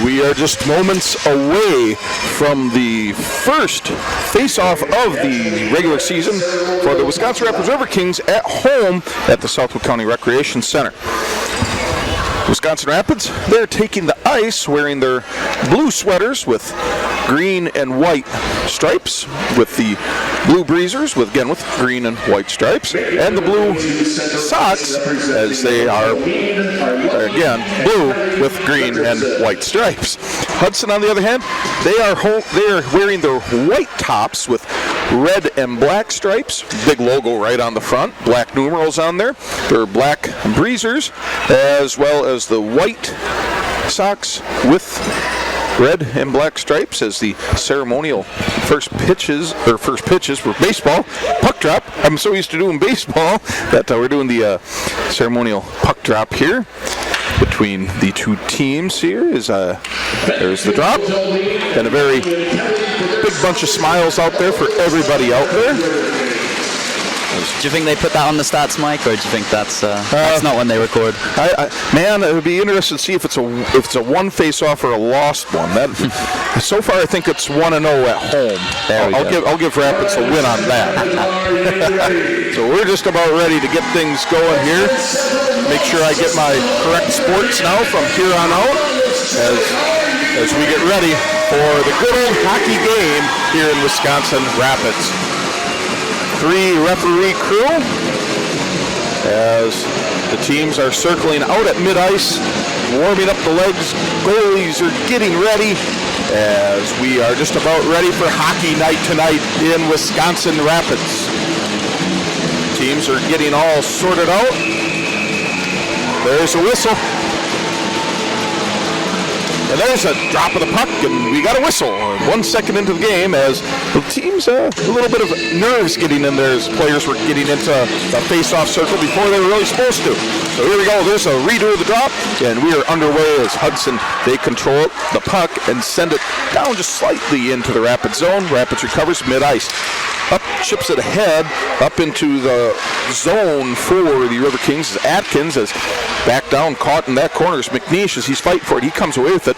We are just moments away from the first face-off of the regular season for the Wisconsin Rapids Riverkings at home at the Southwood County Recreation Center. Wisconsin Rapids, they're taking the ice wearing their blue sweaters with green and white stripes, with the blue breezers with green and white stripes, and the blue socks as they are again blue with green and white stripes. Hudson, on the other hand, they are wearing their white tops with red and black stripes, big logo right on the front, black numerals on there, their black breezers, as well as the white socks with red and black stripes as the ceremonial first pitches for baseball. Puck drop. I'm so used to doing baseball that we're doing the ceremonial puck drop here between the two teams. Here is there's the drop, and a very big bunch of smiles out there for everybody out there. Do you think they put that on the stats, Mike, or do you think that's not when they record? Man, it would be interesting to see if it's a one face-off or a lost one. So far, I think it's 1-0 at home. I'll give Rapids a win on that. So we're just about ready to get things going here. Make sure I get my correct sports now from here on out as we get ready for the good old hockey game here in Wisconsin Rapids. 3-referee crew as the teams are circling out at mid-ice, warming up the legs. Goalies are getting ready as we are just about ready for hockey night tonight in Wisconsin Rapids. Teams are getting all sorted out. There's a whistle. And there's a drop of the puck, and we got a whistle 1 second into the game as the team's a little bit of nerves getting in there as players were getting into the face-off circle before they were really supposed to. So here we go. There's a redo of the drop, and we are underway as Hudson, they control the puck and send it down just slightly into the Rapids zone. Rapids recovers mid-ice. Up chips it ahead, up into the zone for the Riverkings as Atkins is back down, caught in that corner is McNeish as he's fighting for it. He comes away with it.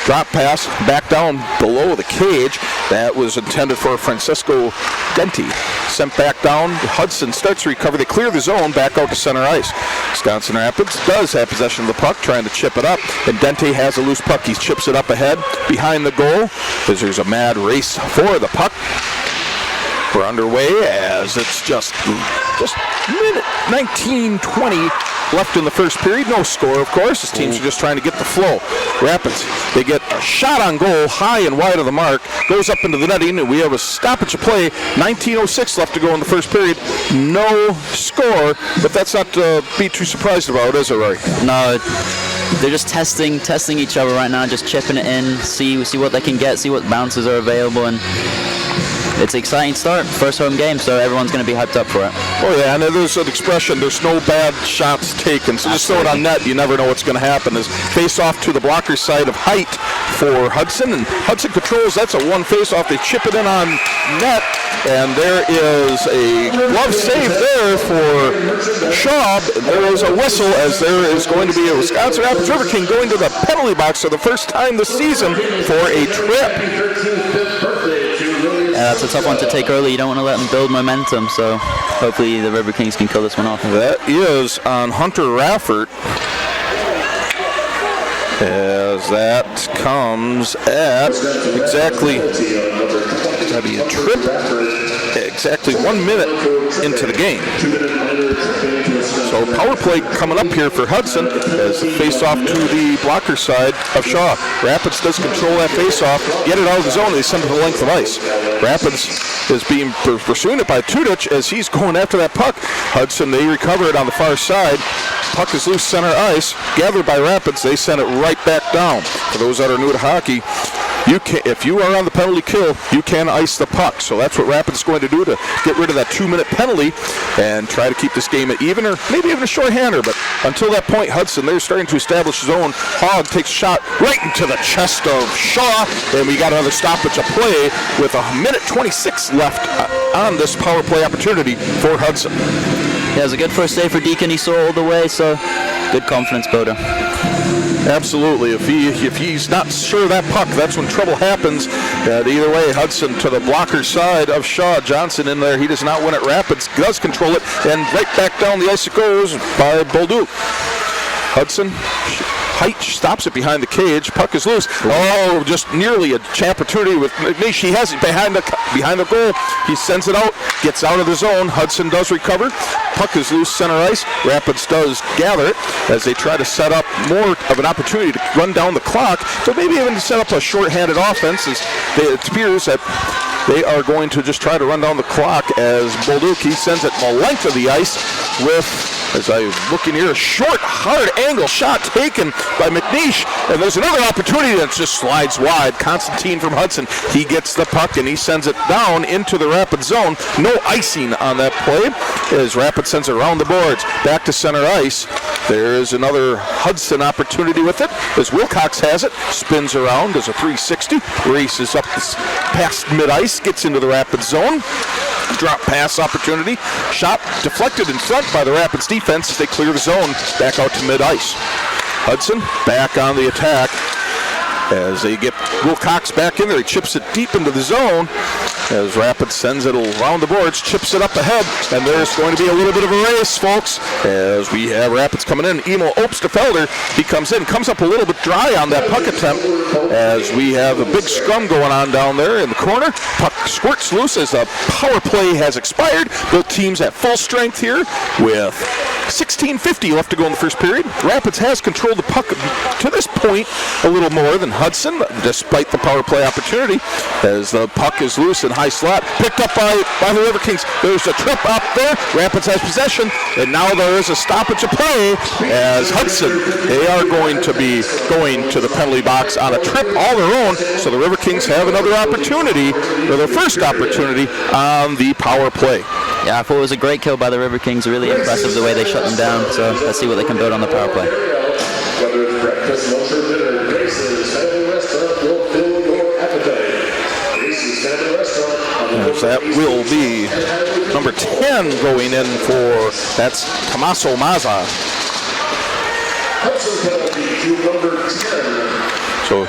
Drop pass back down below the cage. That was intended for Francisco Denti. Sent back down. Hudson starts to recover. They clear the zone back out to center ice. Wisconsin Rapids does have possession of the puck, trying to chip it up. And Dente has a loose puck. He chips it up ahead behind the goal as there's a mad race for the puck. We're underway as it's just minute 19-20 left in the first period. No score, of course. This teams are just trying to get the flow. Rapids, they get a shot on goal, high and wide of the mark, goes up into the netting, and we have a stoppage of play. 19:06 left to go in the first period. No score, but that's not to be too surprised about, is it, Rory? No. They're just testing each other right now, just chipping it in, see what they can get, see what bounces are available, and it's an exciting start, first home game, so everyone's going to be hyped up for it. Oh yeah, and there's an expression, there's no bad shots taken, so just throw it on net, you never know what's going to happen. As face off to the blocker side of height for Hudson, and Hudson controls, that's a one face off, they chip it in on net, and there is a glove save there for Shaw. There is a whistle as there is going to be a Wisconsin Rapids Riverking going to the penalty box for the first time this season for a trip. Yeah, that's a tough one to take early. You don't want to let them build momentum, so hopefully the Riverkings can kill this one off. That is on Hunter Raffert, as that comes at exactly, that'd be a trip, exactly 1 minute into the game. So power play coming up here for Hudson as face off to the blocker side of Shaw. Rapids does control that face off, get it out of the zone, they send it to the length of ice. Rapids is being pursuing it by Tudich as he's going after that puck. Hudson, they recover it on the far side. Puck is loose center ice, gathered by Rapids, they send it right back down. For those that are new to hockey, if you are on the penalty kill, you can ice the puck. So that's what Rapids is going to do to get rid of that 2-minute penalty and try to keep this game at even or maybe even a shorthander. But until that point, Hudson, they're starting to establish his own. Hogg takes a shot right into the chest of Shaw, and we got another stoppage of play with 1:26 left on this power play opportunity for Hudson. Yeah, it was a good first save for Deacon. He saw all the way, so good confidence builder. Absolutely. If he's not sure of that puck, that's when trouble happens. Either way, Hudson to the blocker side of Shaw. Johnson in there. He does not win it. Rapids does control it, and right back down the ice it goes by Bolduc. Hudson. Height stops it behind the cage. Puck is loose. Oh, just nearly a opportunity with McNeish. He has it behind the goal. He sends it out, gets out of the zone. Hudson does recover. Puck is loose, center ice. Rapids does gather it as they try to set up more of an opportunity to run down the clock, but maybe even to set up a short-handed offense. As it appears that they are going to just try to run down the clock as Bolduc, he sends it the length of the ice with, as I'm looking here, a short, hard angle shot taken by McNeish. And there's another opportunity that just slides wide. Constantine from Hudson, he gets the puck and he sends it down into the Rapid zone. No icing on that play as Rapid sends it around the boards. Back to center ice. There is another Hudson opportunity with it as Wilcox has it. Spins around, does a 360. Races up past mid-ice, gets into the Rapid zone. Drop pass opportunity. Shot deflected in front by the Rapids defense as they clear the zone back out to mid-ice. Hudson back on the attack as they get Wilcox back in there. He chips it deep into the zone as Rapids sends it around the boards, chips it up ahead, and there's going to be a little bit of a race, folks, as we have Rapids coming in. Emil Obstfelder, he comes in, comes up a little bit dry on that puck attempt as we have a big scrum going on down there in the corner. Puck squirts loose as a power play has expired. Both teams at full strength here with 16:50 left to go in the first period. Rapids has controlled the puck to this point a little more than Hudson, despite the power play opportunity, as the puck is loose in high slot, picked up by the Riverkings. There's a trip up there. Rapids has possession, and now there is a stoppage of play as Hudson, they are going to be going to the penalty box on a trip all their own, so the Riverkings have another opportunity, or their first opportunity, on the power play. Yeah, I thought it was a great kill by the Riverkings. Really impressive the way they shut them down. So let's see what they can build on the power play. That will be number 10 going in for, that's Tommaso Mazza. So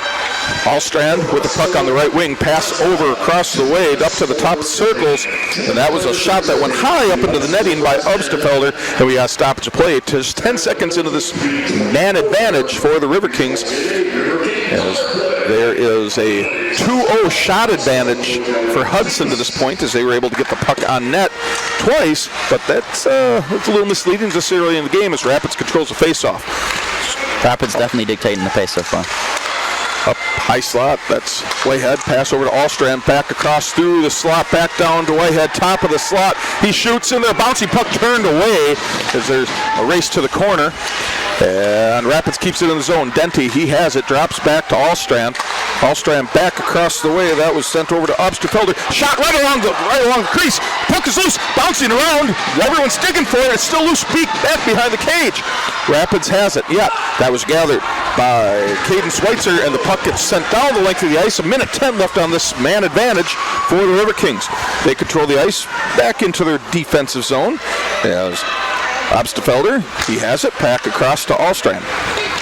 Allstrand with the puck on the right wing, pass over across the way up to the top circles, and that was a shot that went high up into the netting by Obstfelder, and we got stoppage of play. Just 10 seconds into this man advantage for the Riverkings, as there is a 2-0 shot advantage for Hudson to this point, as they were able to get the puck on net twice, but that's a little misleading this early in the game as Rapids controls the faceoff. Rapids definitely dictating the pace so far. Up high slot, that's Whitehead, pass over to Allstrand, back across through the slot, back down to Whitehead, top of the slot. He shoots in there, bouncy puck turned away as there's a race to the corner. And Rapids keeps it in the zone. Dente, he has it, drops back to Allstrand. Allstrand back across the way. That was sent over to Obstfelder. Shot right along the crease. Puck is loose, bouncing around. Everyone's digging for it. It's still loose, back behind the cage. Rapids has it. Yeah, that was gathered by Caden Schweitzer, and the puck gets sent down the length of the ice. A minute 10 left on this man advantage for the Riverkings. They control the ice back into their defensive zone. As Obstfelder, he has it, back across to Allstrand.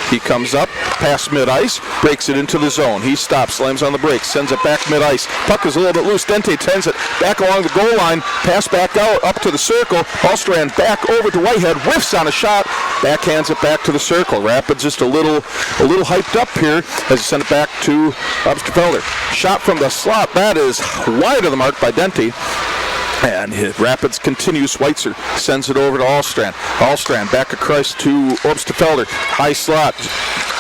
He comes up past mid-ice, breaks it into the zone. He stops, slams on the brakes, sends it back mid-ice. Puck is a little bit loose. Dente tends it back along the goal line, pass back out, up to the circle. Allstrand back over to Whitehead, whiffs on a shot, backhands it back to the circle. Rapids just a little hyped up here as he sent it back to Obstfelder. Shot from the slot, that is wide of the mark by Dente. And Rapids continue. Schweitzer sends it over to Allstrand. Allstrand back across to Obstfelder. High slot.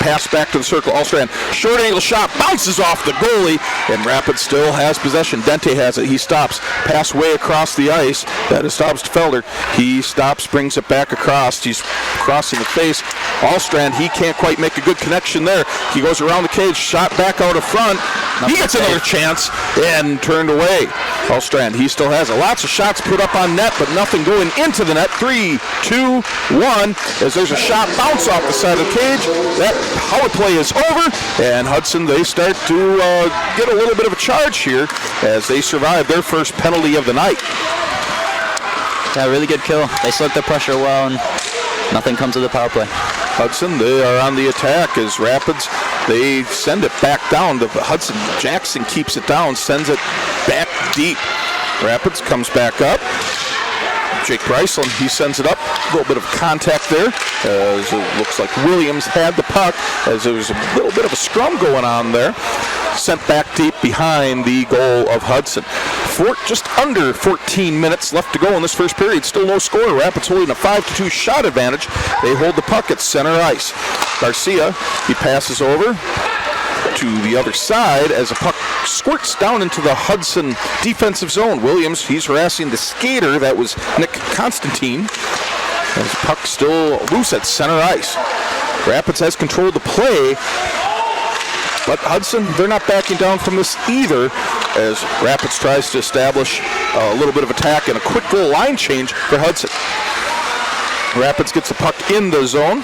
Pass back to the circle. Allstrand. Short angle shot. Bounces off the goalie. And Rapids still has possession. Dente has it. He stops. Pass way across the ice. That is Obstfelder. He stops. Brings it back across. He's crossing the face. Allstrand. He can't quite make a good connection there. He goes around the cage. Shot back out of front. He gets another chance and turned away. Allstrand. He still has it. Lots of shots put up on net, but nothing going into the net. 3, 2, 1. As there's a shot bounce off the side of the cage. That power play is over, and Hudson, they start to get a little bit of a charge here as they survive their first penalty of the night. Yeah, really good kill. They slugged the pressure well, and nothing comes of the power play. Hudson, they are on the attack as Rapids, they send it back down to Hudson. Jackson keeps it down, sends it back deep. Rapids comes back up. Jake Bryceland, he sends it up. A little bit of contact there as it looks like Williams had the puck as there was a little bit of a scrum going on there. Sent back deep behind the goal of Hudson. Just under 14 minutes left to go in this first period. Still no score. Rapids holding a 5-2 shot advantage. They hold the puck at center ice. Garcia, he passes over to the other side as the puck squirts down into the Hudson defensive zone. Williams, he's harassing the skater. That was Nick Constantine. As the puck still loose at center ice. Rapids has control of the play, but Hudson, they're not backing down from this either as Rapids tries to establish a little bit of attack and a quick little line change for Hudson. Rapids gets the puck in the zone.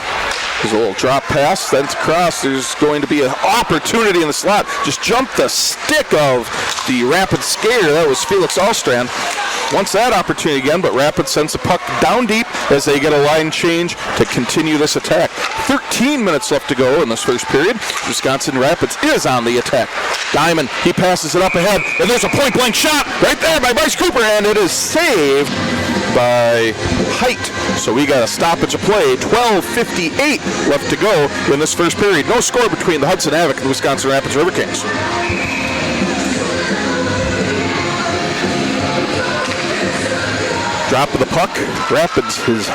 There's a little drop pass, then it's across. There's going to be an opportunity in the slot. Just jumped the stick of the Rapids skater. That was Felix Allstrand. Wants that opportunity again, but Rapids sends the puck down deep as they get a line change to continue this attack. 13 minutes left to go in this first period. Wisconsin Rapids is on the attack. Diamond, he passes it up ahead, and there's a point-blank shot right there by Bryce Cooper, and it is saved by Height. So we got a stoppage of play. 12:58 left to go in this first period. No score between the Hudson Havoc and the Wisconsin Rapids Riverkings. Drop of the puck. Rapids is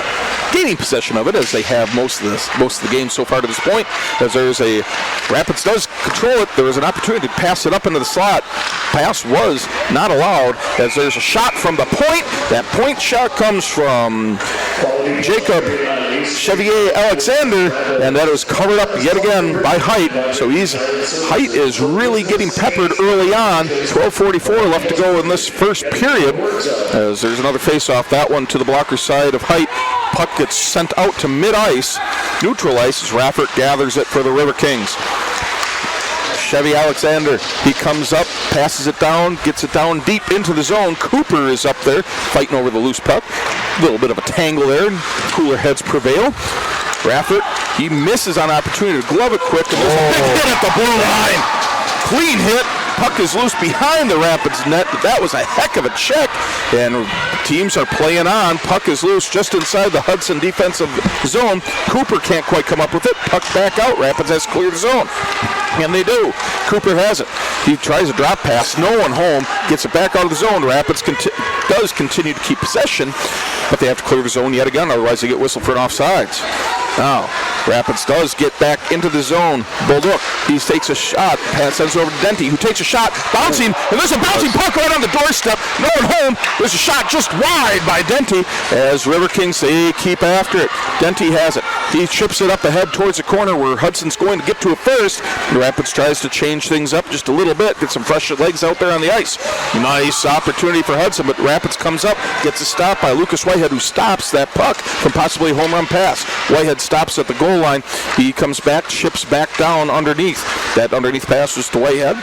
gaining possession of it as they have most of the game so far to this point. As there's a Rapids does control it. There was an opportunity to pass it up into the slot. Pass was not allowed as there's a shot from the point. That point shot comes from Jacob Chevier Alexander, and that is covered up yet again by Height. So Height is really getting peppered early on. 12:44 left to go in this first period. As there's another face-off, that one to the blocker side of Height. Puck gets sent out to mid-ice, neutral ice, as Raffert gathers it for the Riverkings. Chevy Alexander, he comes up, passes it down, gets it down deep into the zone. Cooper is up there fighting over the loose puck. A little bit of a tangle there, cooler heads prevail. Raffert, he misses on opportunity to glove it quick, and there's a big hit at the blue line. Clean hit. Puck is loose behind the Rapids net. That was a heck of a check, and teams are playing on. Puck is loose just inside the Hudson defensive zone. Cooper can't quite come up with it. Puck back out. Rapids has cleared the zone, and they do. Cooper has it. He tries a drop pass. No one home. Gets it back out of the zone. Rapids does continue to keep possession, but they have to clear the zone yet again. Otherwise, they get whistled for an offsides. Now, Rapids does get back into the zone. Bolduc, he takes a shot. Pass sends it over to Denty, who takes a shot. Bouncing, and there's a bouncing puck right on the doorstep. No one home. There's a shot just wide by Denty as Riverkings, they keep after it. Denty has it. He chips it up ahead towards the corner where Hudson's going to get to it first. Rapids tries to change things up just a little bit, get some fresh legs out there on the ice. Nice opportunity for Hudson, but Rapids comes up, gets a stop by Lucas Whitehead, who stops that puck from possibly a home run pass. Whitehead stops at the goal line. He comes back, chips back down underneath. That underneath pass was to Whitehead.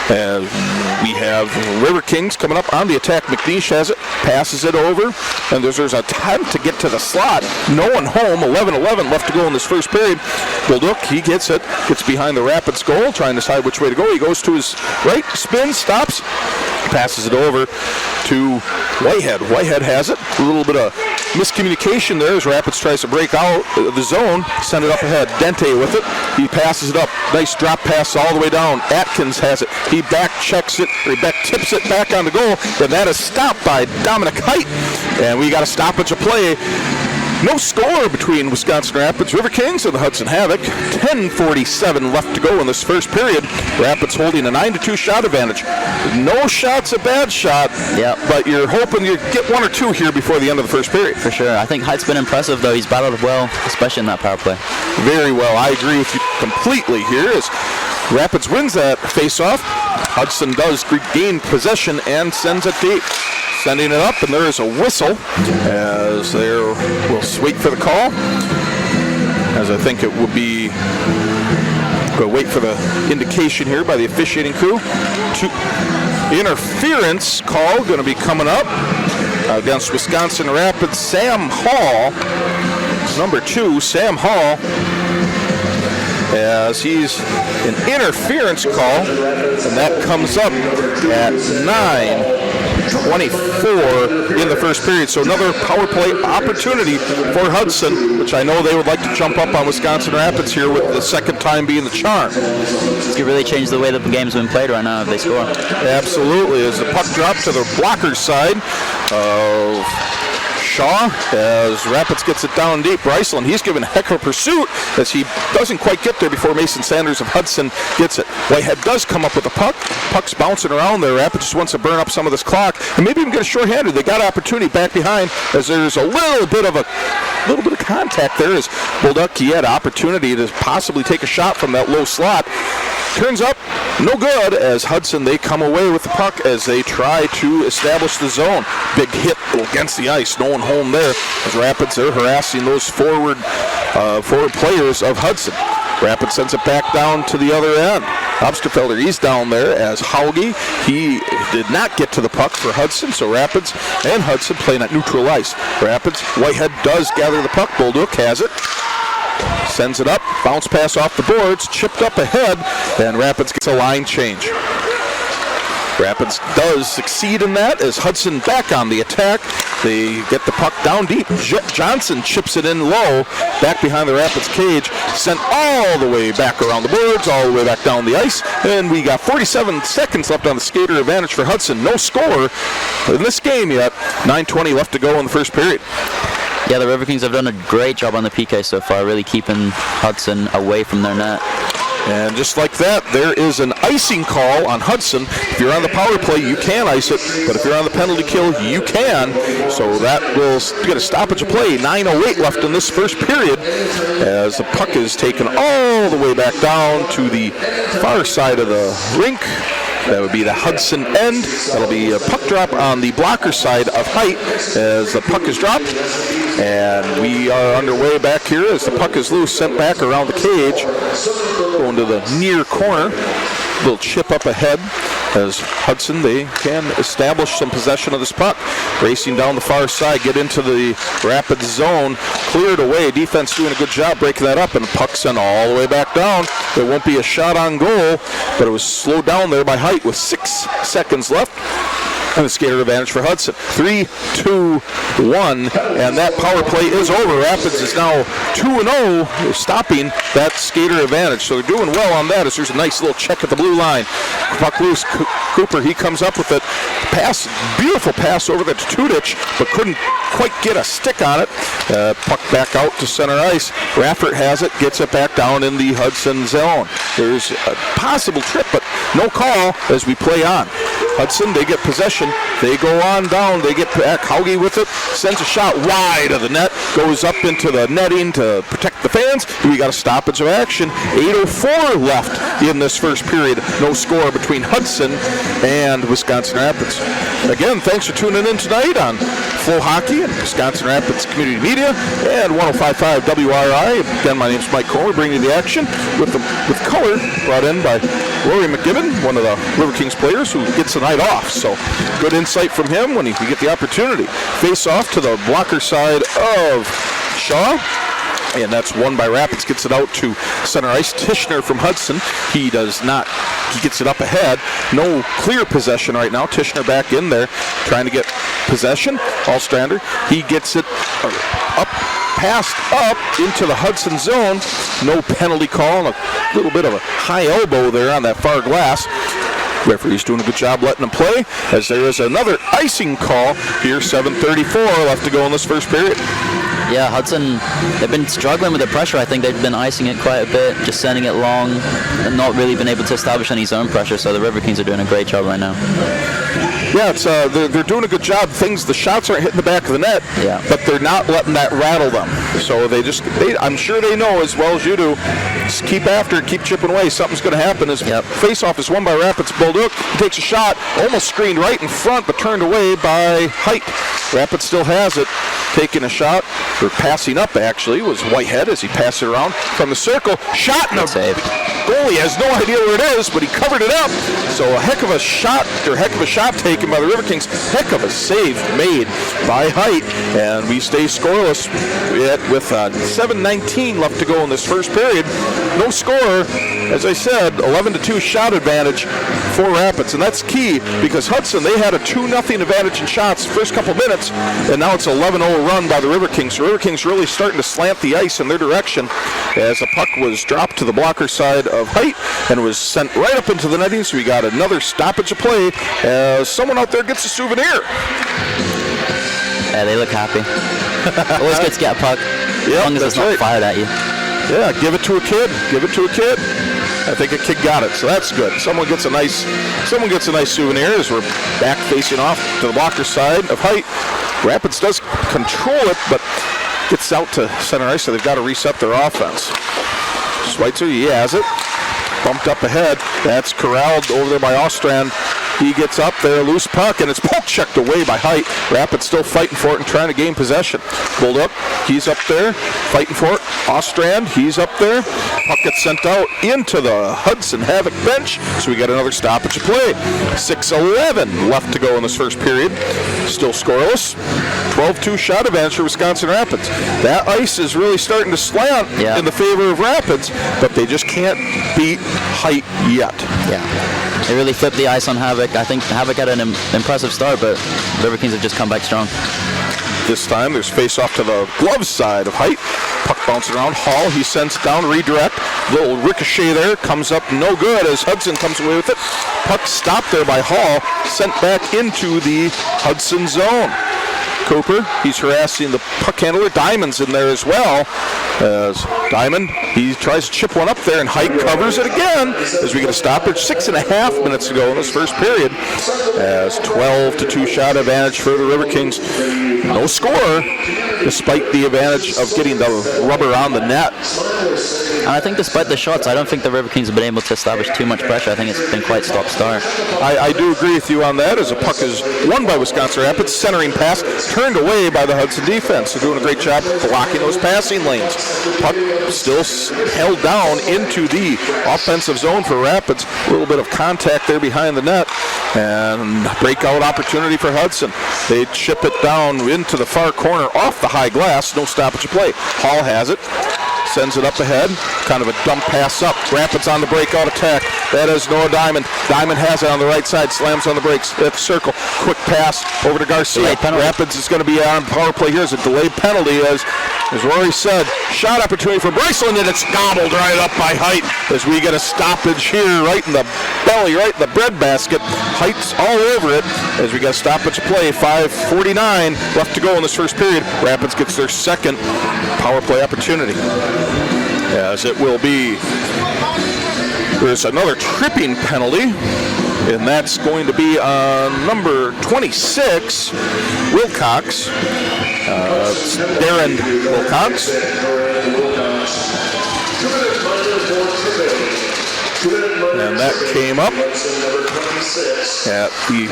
We have Riverkings coming up on the attack. McNeish has it, passes it over, and there's a attempt to get to the slot. No one home. 11-11 left to go in this first period. Bolduc, he gets it, gets behind the Rapids goal, trying to decide which way to go. He goes to his right, spins, stops, passes it over to Whitehead. Whitehead has it. A little bit of miscommunication there as Rapids tries to break out the zone, send it up ahead. Dente with it. He passes it up. Nice drop pass all the way down. Atkins has it. He back checks it, or back tips it back on the goal. Then that is stopped by Dominic Height. And we got a stoppage of play. No score between Wisconsin Rapids Riverkings and the Hudson Havoc. 10:47 left to go in this first period. Rapids holding a 9-2 shot advantage. No shot's a bad shot, but you're hoping you get one or two here before the end of the first period. For sure. I think Height's been impressive, though. He's battled well, especially in that power play. Very well. I agree with you completely here as Rapids wins that face-off. Hudson does regain possession and sends it deep. Sending it up, and there is a whistle as we'll wait for the call. As I think it will be, we'll wait for the indication here by the officiating crew. Interference call going to be coming up against Wisconsin Rapids. Sam Hall number 2, Sam Hall, as he's an interference call, and that comes up at 9:24 in the first period. So another power play opportunity for Hudson, which I know they would like to jump up on Wisconsin Rapids here with the second time being the charm. It could really change the way the game's been played right now if they score. Absolutely. As the puck dropped to the blocker's side of Shaw, as Rapids gets it down deep. Bryceland, he's given a heck of a pursuit as he doesn't quite get there before Mason Sanders of Hudson gets it. Whitehead does come up with the puck. Puck's bouncing around there. Rapids just wants to burn up some of this clock and maybe even get a shorthanded. They got opportunity back behind as there's a little bit of contact there as Bolduc, he had opportunity to possibly take a shot from that low slot. Turns up, no good, as Hudson, they come away with the puck as they try to establish the zone. Big hit against the ice, no one home there, as Rapids are harassing those forward players of Hudson. Rapids sends it back down to the other end. Obsterfelder, he's down there, as Hauge, he did not get to the puck for Hudson, so Rapids and Hudson playing at neutral ice. Rapids, Whitehead does gather the puck, Bolduc has it. Sends it up, bounce pass off the boards, chipped up ahead, and Rapids gets a line change. Rapids does succeed in that as Hudson back on the attack. They get the puck down deep. Johnson chips it in low, back behind the Rapids cage, sent all the way back around the boards, all the way back down the ice, and we got 47 seconds left on the skater advantage for Hudson. No score in this game yet. 9:20 left to go in the first period. Yeah, the Riverkings have done a great job on the PK so far, really keeping Hudson away from their net. And just like that, there is an icing call on Hudson. If you're on the power play, you can ice it, but if you're on the penalty kill, you can. So that will get a stoppage of play. 9:08 left in this first period as the puck is taken all the way back down to the far side of the rink. That would be the Hudson end. That'll be a puck drop on the blocker side of Height as the puck is dropped. And we are underway back here as the puck is loose, sent back around the cage, going to the near corner. Little chip up ahead as Hudson, they can establish some possession of this puck. Racing down the far side, get into the Rapids zone, cleared away. Defense doing a good job breaking that up, and the puck sent all the way back down. There won't be a shot on goal, but it was slowed down there by Height with 6 seconds left. And the skater advantage for Hudson. 3-2-1, and that power play is over. Rapids is now 2-0, stopping that skater advantage. So they're doing well on that as there's a nice little check at the blue line. Puck loose, Cooper, he comes up with it. Pass, beautiful pass over there to Tudich, but couldn't quite get a stick on it. Puck back out to center ice. Raffert has it, gets it back down in the Hudson zone. There's a possible trip, but no call as we play on. Hudson, they get possession. They go on down. They get back. Hauge with it. Sends a shot wide of the net. Goes up into the netting to protect the fans. We got a stoppage of action. 8:04 left in this first period. No score between Hudson and Wisconsin Rapids. Again, thanks for tuning in tonight on Flow Hockey and Wisconsin Rapids Community Media and 105.5 WRI. Again, my name's Mike Cole. We're bringing you the action with color brought in by Rory McGibbon, one of the Riverkings players who gets the night off. So good insight from him when you get the opportunity. Face off to the blocker side of Shaw. And that's won by Rapids, gets it out to center ice. Tishner from Hudson, he does not, he gets it up ahead. No clear possession right now. Tishner back in there, trying to get possession. Allstrander, he gets it up, passed up into the Hudson zone. No penalty call, and a little bit of a high elbow there on that far glass. Referee's doing a good job letting them play, as there is another icing call here. 7:34 left to go in this first period. Yeah, Hudson, they've been struggling with the pressure. I think they've been icing it quite a bit, just sending it long, and not really been able to establish any zone pressure, so the Riverkings are doing a great job right now. Yeah, it's they're doing a good job. The shots aren't hitting the back of the net, yeah, but they're not letting that rattle them. So I'm sure they know as well as you do, just keep after it, keep chipping away. Something's going to happen. As face-off is won by Rapids. Bolduc takes a shot, almost screened right in front, but turned away by Height. Rapids still has it. Taking a shot, or passing up actually, was Whitehead as he passed it around from the circle. Shot and a save. goalie has no idea where it is, but he covered it up. So a heck of a shot taken by the Riverkings. Heck of a save made by Height, and we stay scoreless with 7:19 left to go in this first period. No score. As I said, 11-2 shot advantage for Rapids, and that's key because Hudson, they had a 2-0 advantage in shots first couple minutes, and now it's 11-0 run by the Riverkings. The Riverkings really starting to slant the ice in their direction as the puck was dropped to the blocker side of Height and was sent right up into the netting, so we got another stoppage of play as someone out there gets a souvenir. Yeah, they look happy. Always good to get a puck, as long as it's not fired at you. Yeah, give it to a kid. Give it to a kid. I think a kid got it, so that's good. Someone gets a nice souvenir as we're back facing off to the blocker side of Height. Rapids does control it, but gets out to center ice, so they've got to reset their offense. Schweitzer, he has it. Bumped up ahead. That's corralled over there by Ostrand. He gets up there, loose puck, and it's poke checked away by Height. Rapids still fighting for it and trying to gain possession. Pulled up, he's up there, fighting for it. Ostrand, he's up there. Puck gets sent out into the Hudson Havoc bench, so we got another stoppage of play. 6:11 left to go in this first period. Still scoreless. 12-2 shot advantage for Wisconsin Rapids. That ice is really starting to slant in the favor of Rapids, but they just can't beat Height yet. Yeah. They really flipped the ice on Havoc. I think Havoc had an impressive start, but Riverkings have just come back strong. This time there's face-off to the glove side of Height. Puck bouncing around. Hall, he sends down, redirect. Little ricochet there, comes up no good as Hudson comes away with it. Puck stopped there by Hall, sent back into the Hudson zone. Cooper, he's harassing the puck handler. Diamond's in there as well. As Diamond, he tries to chip one up there, and Height covers it again as we get a stoppage. 6.5 minutes to go in this first period. As 12-2 shot advantage for the Riverkings. No score, despite the advantage of getting the rubber on the net. And I think despite the shots, I don't think the Riverkings have been able to establish too much pressure. I think it's been quite stop-start. I do agree with you on that, as the puck is won by Wisconsin Rapids. Centering pass turned away by the Hudson defense. They're doing a great job blocking those passing lanes. Puck still held down into the offensive zone for Rapids. A little bit of contact there behind the net, and breakout opportunity for Hudson. They chip it down into the far corner off the high glass. No stoppage of play. Hall has it. Sends it up ahead. Kind of a dump pass up. Rapids on the breakout attack. That is Noah Diamond. Diamond has it on the right side. Slams on the brakes at the circle. Quick pass over to Garcia. Rapids is going to be on power play here as a delayed penalty. As Rory said, shot opportunity for Bryceland, and it's gobbled right up by Height as we get a stoppage here right in the belly, right in the breadbasket. Height's all over it as we get a stoppage play. 5:49 left to go in this first period. Rapids gets their second power play opportunity. As it will be, there's another tripping penalty, and that's going to be on number 26, Wilcox. Darren Wilcox. And that came up at the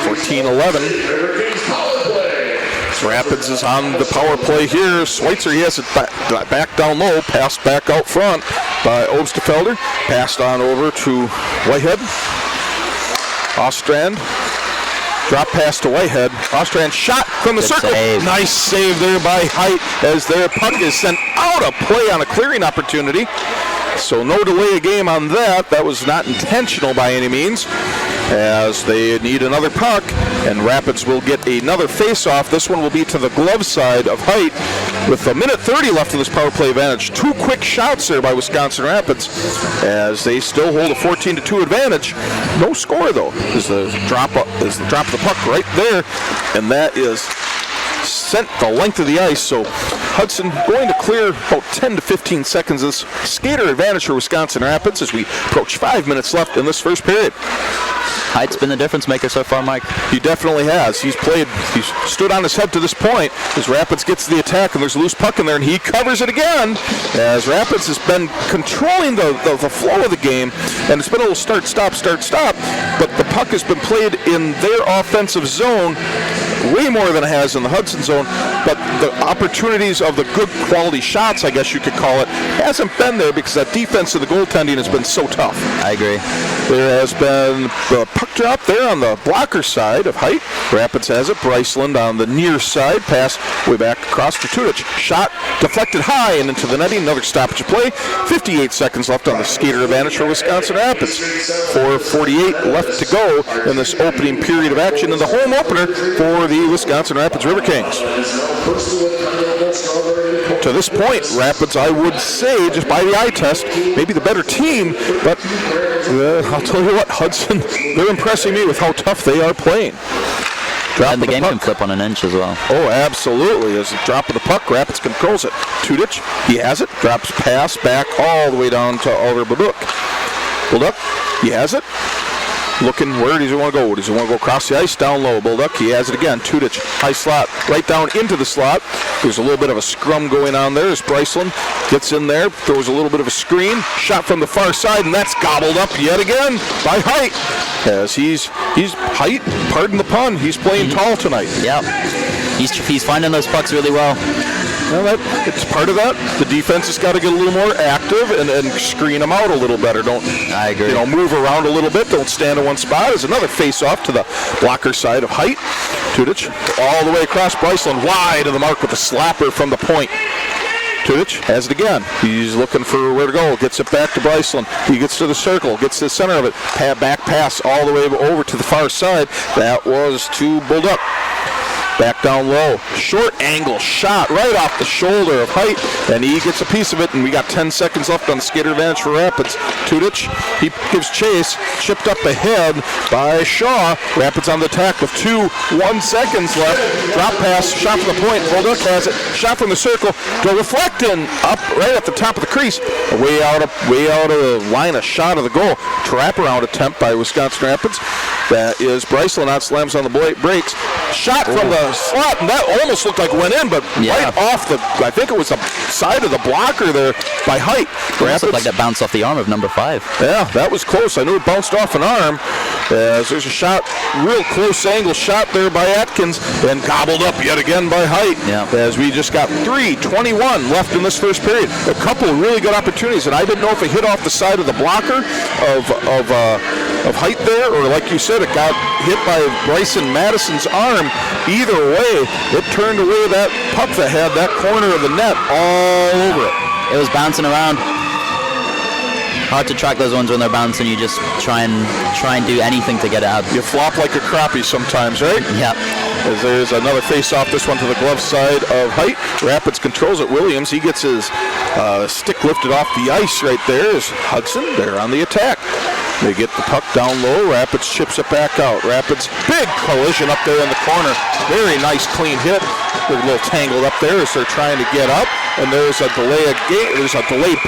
14-11. Rapids is on the power play here. Schweitzer, he has it back down low, passed back out front by Obstefelder. Passed on over to Whitehead. Ostrand. Drop pass to Whitehead. Ostrand shot from the circle. Save. Nice save there by Height as their puck is sent out of play on a clearing opportunity. So no delay of game on that. That was not intentional by any means, as they need another puck, and Rapids will get another face-off. This one will be to the glove side of Height with a minute 30 left in this power play advantage. Two quick shots there by Wisconsin Rapids as they still hold a 14-2 advantage. No score though, is the drop of the puck right there, and that is sent the length of the ice. So Hudson going to clear about 10 to 15 seconds of this skater advantage for Wisconsin Rapids as we approach 5 minutes left in this first period. Height's been the difference maker so far, Mike. He definitely has. He's stood on his head to this point as Rapids gets the attack, and there's a loose puck in there, and he covers it again as Rapids has been controlling the flow of the game, and it's been a little start, stop, but the puck has been played in their offensive zone way more than it has in the Hudson zone, but the opportunities of the good quality shots, I guess you could call it, hasn't been there because that defense of the goaltending has been so tough. I agree. There has been the puck drop there on the blocker side of Height. Rapids has it. Bryceland on the near side. Pass way back across to Tudich. Shot deflected high and into the netting. Another stoppage of play. 58 seconds left on the skater advantage for Wisconsin Rapids. 4:48 left to go in this opening period of action in the home opener for the Wisconsin Rapids Riverkings. To this point, Rapids, I would say, just by the eye test, maybe the better team, but I'll tell you what, Hudson, they're impressing me with how tough they are playing. And the game can flip on an inch as well. Oh, absolutely. As a drop of the puck, Rapids controls it. Tudich, he has it, drops pass back all the way down to Oliver Bulduck. Bulduck, he has it. Looking, where does he want to go? Does he want to go across the ice? Down low. Bulduck, he has it again. Tudich, high slot, right down into the slot. There's a little bit of a scrum going on there as Bryceland gets in there, throws a little bit of a screen. Shot from the far side, and that's gobbled up yet again by Height. As he's Height, pardon the pun, he's playing tall tonight. Yeah, he's finding those pucks really well. Well, it's part of that. The defense has got to get a little more active and screen them out a little better. I agree. Move around a little bit. Don't stand in one spot. There's another face-off to the blocker side of Height. Tudich all the way across Bryceland, wide of the mark with a slapper from the point. Tudich has it again. He's looking for where to go. Gets it back to Bryceland. He gets to the circle. Gets to the center of it. Back pass all the way over to the far side. That was to Bulduck. Back down low. Short angle shot right off the shoulder of Height, and he gets a piece of it, and we got 10 seconds left on the skater advantage for Rapids. Tudich, he gives chase, chipped up ahead by Shaw. Rapids on the attack with 1 second left. Drop pass, shot from the point. Bulduck has it. Shot from the circle. Go reflecting up right at the top of the crease. Way out of the line of shot of the goal. Trap around attempt by Wisconsin Rapids. That is Bryceland out, slams on the brakes. Shot from the slot, and that almost looked like it went in, but right off I think it was the side of the blocker there by Height. It looked like that bounced off the arm of number 5. Yeah, that was close. I knew it bounced off an arm. As there's a shot, real close angle shot there by Atkins, and gobbled up yet again by Height. Yeah. As we just got 3:21 left in this first period. A couple of really good opportunities, and I didn't know if it hit off the side of the blocker of Height there, or like you said, it got hit by Bryson Madison's arm. Either way, it turned away that puck that had that corner of the net all over it. It was bouncing around. Hard to track those ones when they're bouncing. You just try and do anything to get it out. You flop like a crappie sometimes, right? Yeah. As there's another face-off, this one to the glove side of Height. Rapids controls it. Williams, he gets his stick lifted off the ice right there. Is Hudson there on the attack. They get the puck down low. Rapids chips it back out. Rapids, big collision up there in the corner. Very nice, clean hit. They're a little tangled up there as they're trying to get up. And there's a delay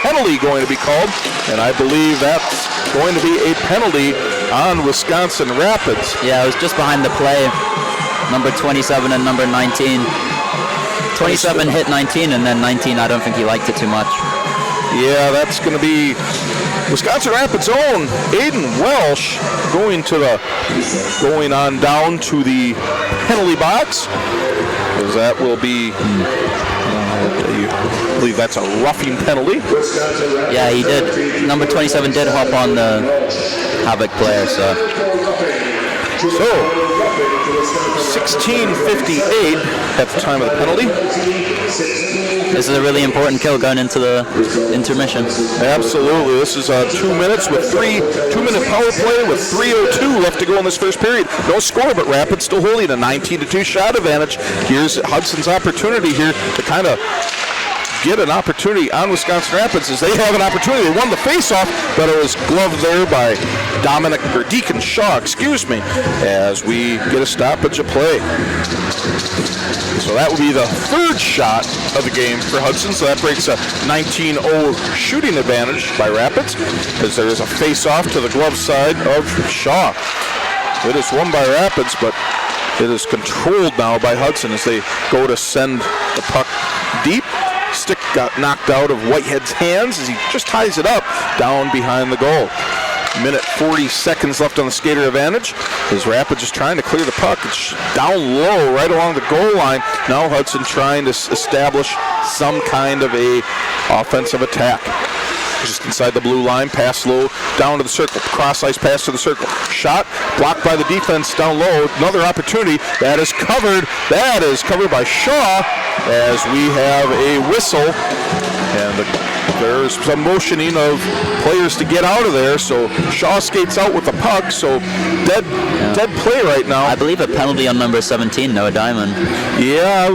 penalty going to be called. And I believe that's going to be a penalty on Wisconsin Rapids. Yeah, it was just behind the play. Number 27 and number 19. 27 hit 19, and then 19, I don't think he liked it too much. Yeah, that's going to be Wisconsin Rapids' own Aiden Welsh going on down to the penalty box. Because that will be, I believe that's a roughing penalty. Yeah, he did. Number 27 did hop on the Havoc player, so 16:58 at the time of the penalty. This is a really important kill going into the intermission. Absolutely. This is 2 minutes with 2-minute power play with 3:02 left to go in this first period. No score, but Rapids still holding a 19-2 shot advantage. Here's Hudson's opportunity here to kind of get an opportunity on Wisconsin Rapids as they have an opportunity. They won the face-off, but it was gloved there by Deacon Shaw, as we get a stoppage of play. So that will be the third shot of the game for Hudson. So that breaks a 19-0 shooting advantage by Rapids as there is a face-off to the glove side of Shaw. It is won by Rapids, but it is controlled now by Hudson as they go to send the puck deep. Stick got knocked out of Whitehead's hands as he just ties it up down behind the goal. Minute 40 seconds left on the skater advantage. As Rapids is trying to clear the puck. It's down low right along the goal line. Now Hudson trying to establish some kind of a offensive attack. Just inside the blue line, pass low, down to the circle, cross ice pass to the circle. Shot, blocked by the defense down low. Another opportunity. That is covered by Shaw as we have a whistle. And there's some motioning of players to get out of there, so Shaw skates out with the puck, so dead play right now. I believe a penalty on number 17, Noah Diamond. Yeah,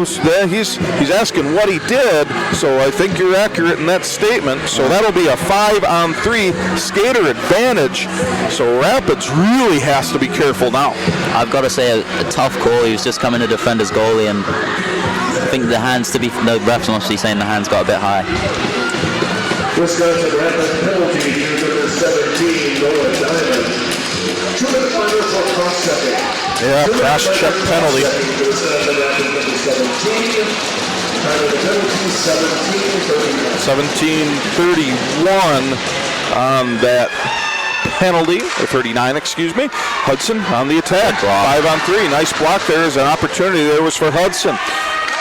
he's asking what he did, so I think you're accurate in that statement. So that'll be a 5-on-3 skater advantage, so Rapids really has to be careful now. I've got to say a tough call. He was just coming to defend his goalie, and I think the refs must be saying the hands got a bit high. Wisconsin Rapids penalty to number 17, Noah Diamond. 2 minute minor for cross-checking. Yeah, cross-check penalty. Wisconsin Rapids number 17. Time of the penalty, 17:31 on that penalty, or 39, excuse me. Hudson on the attack. 5-on-3. Nice block there. Is an opportunity there was for Hudson.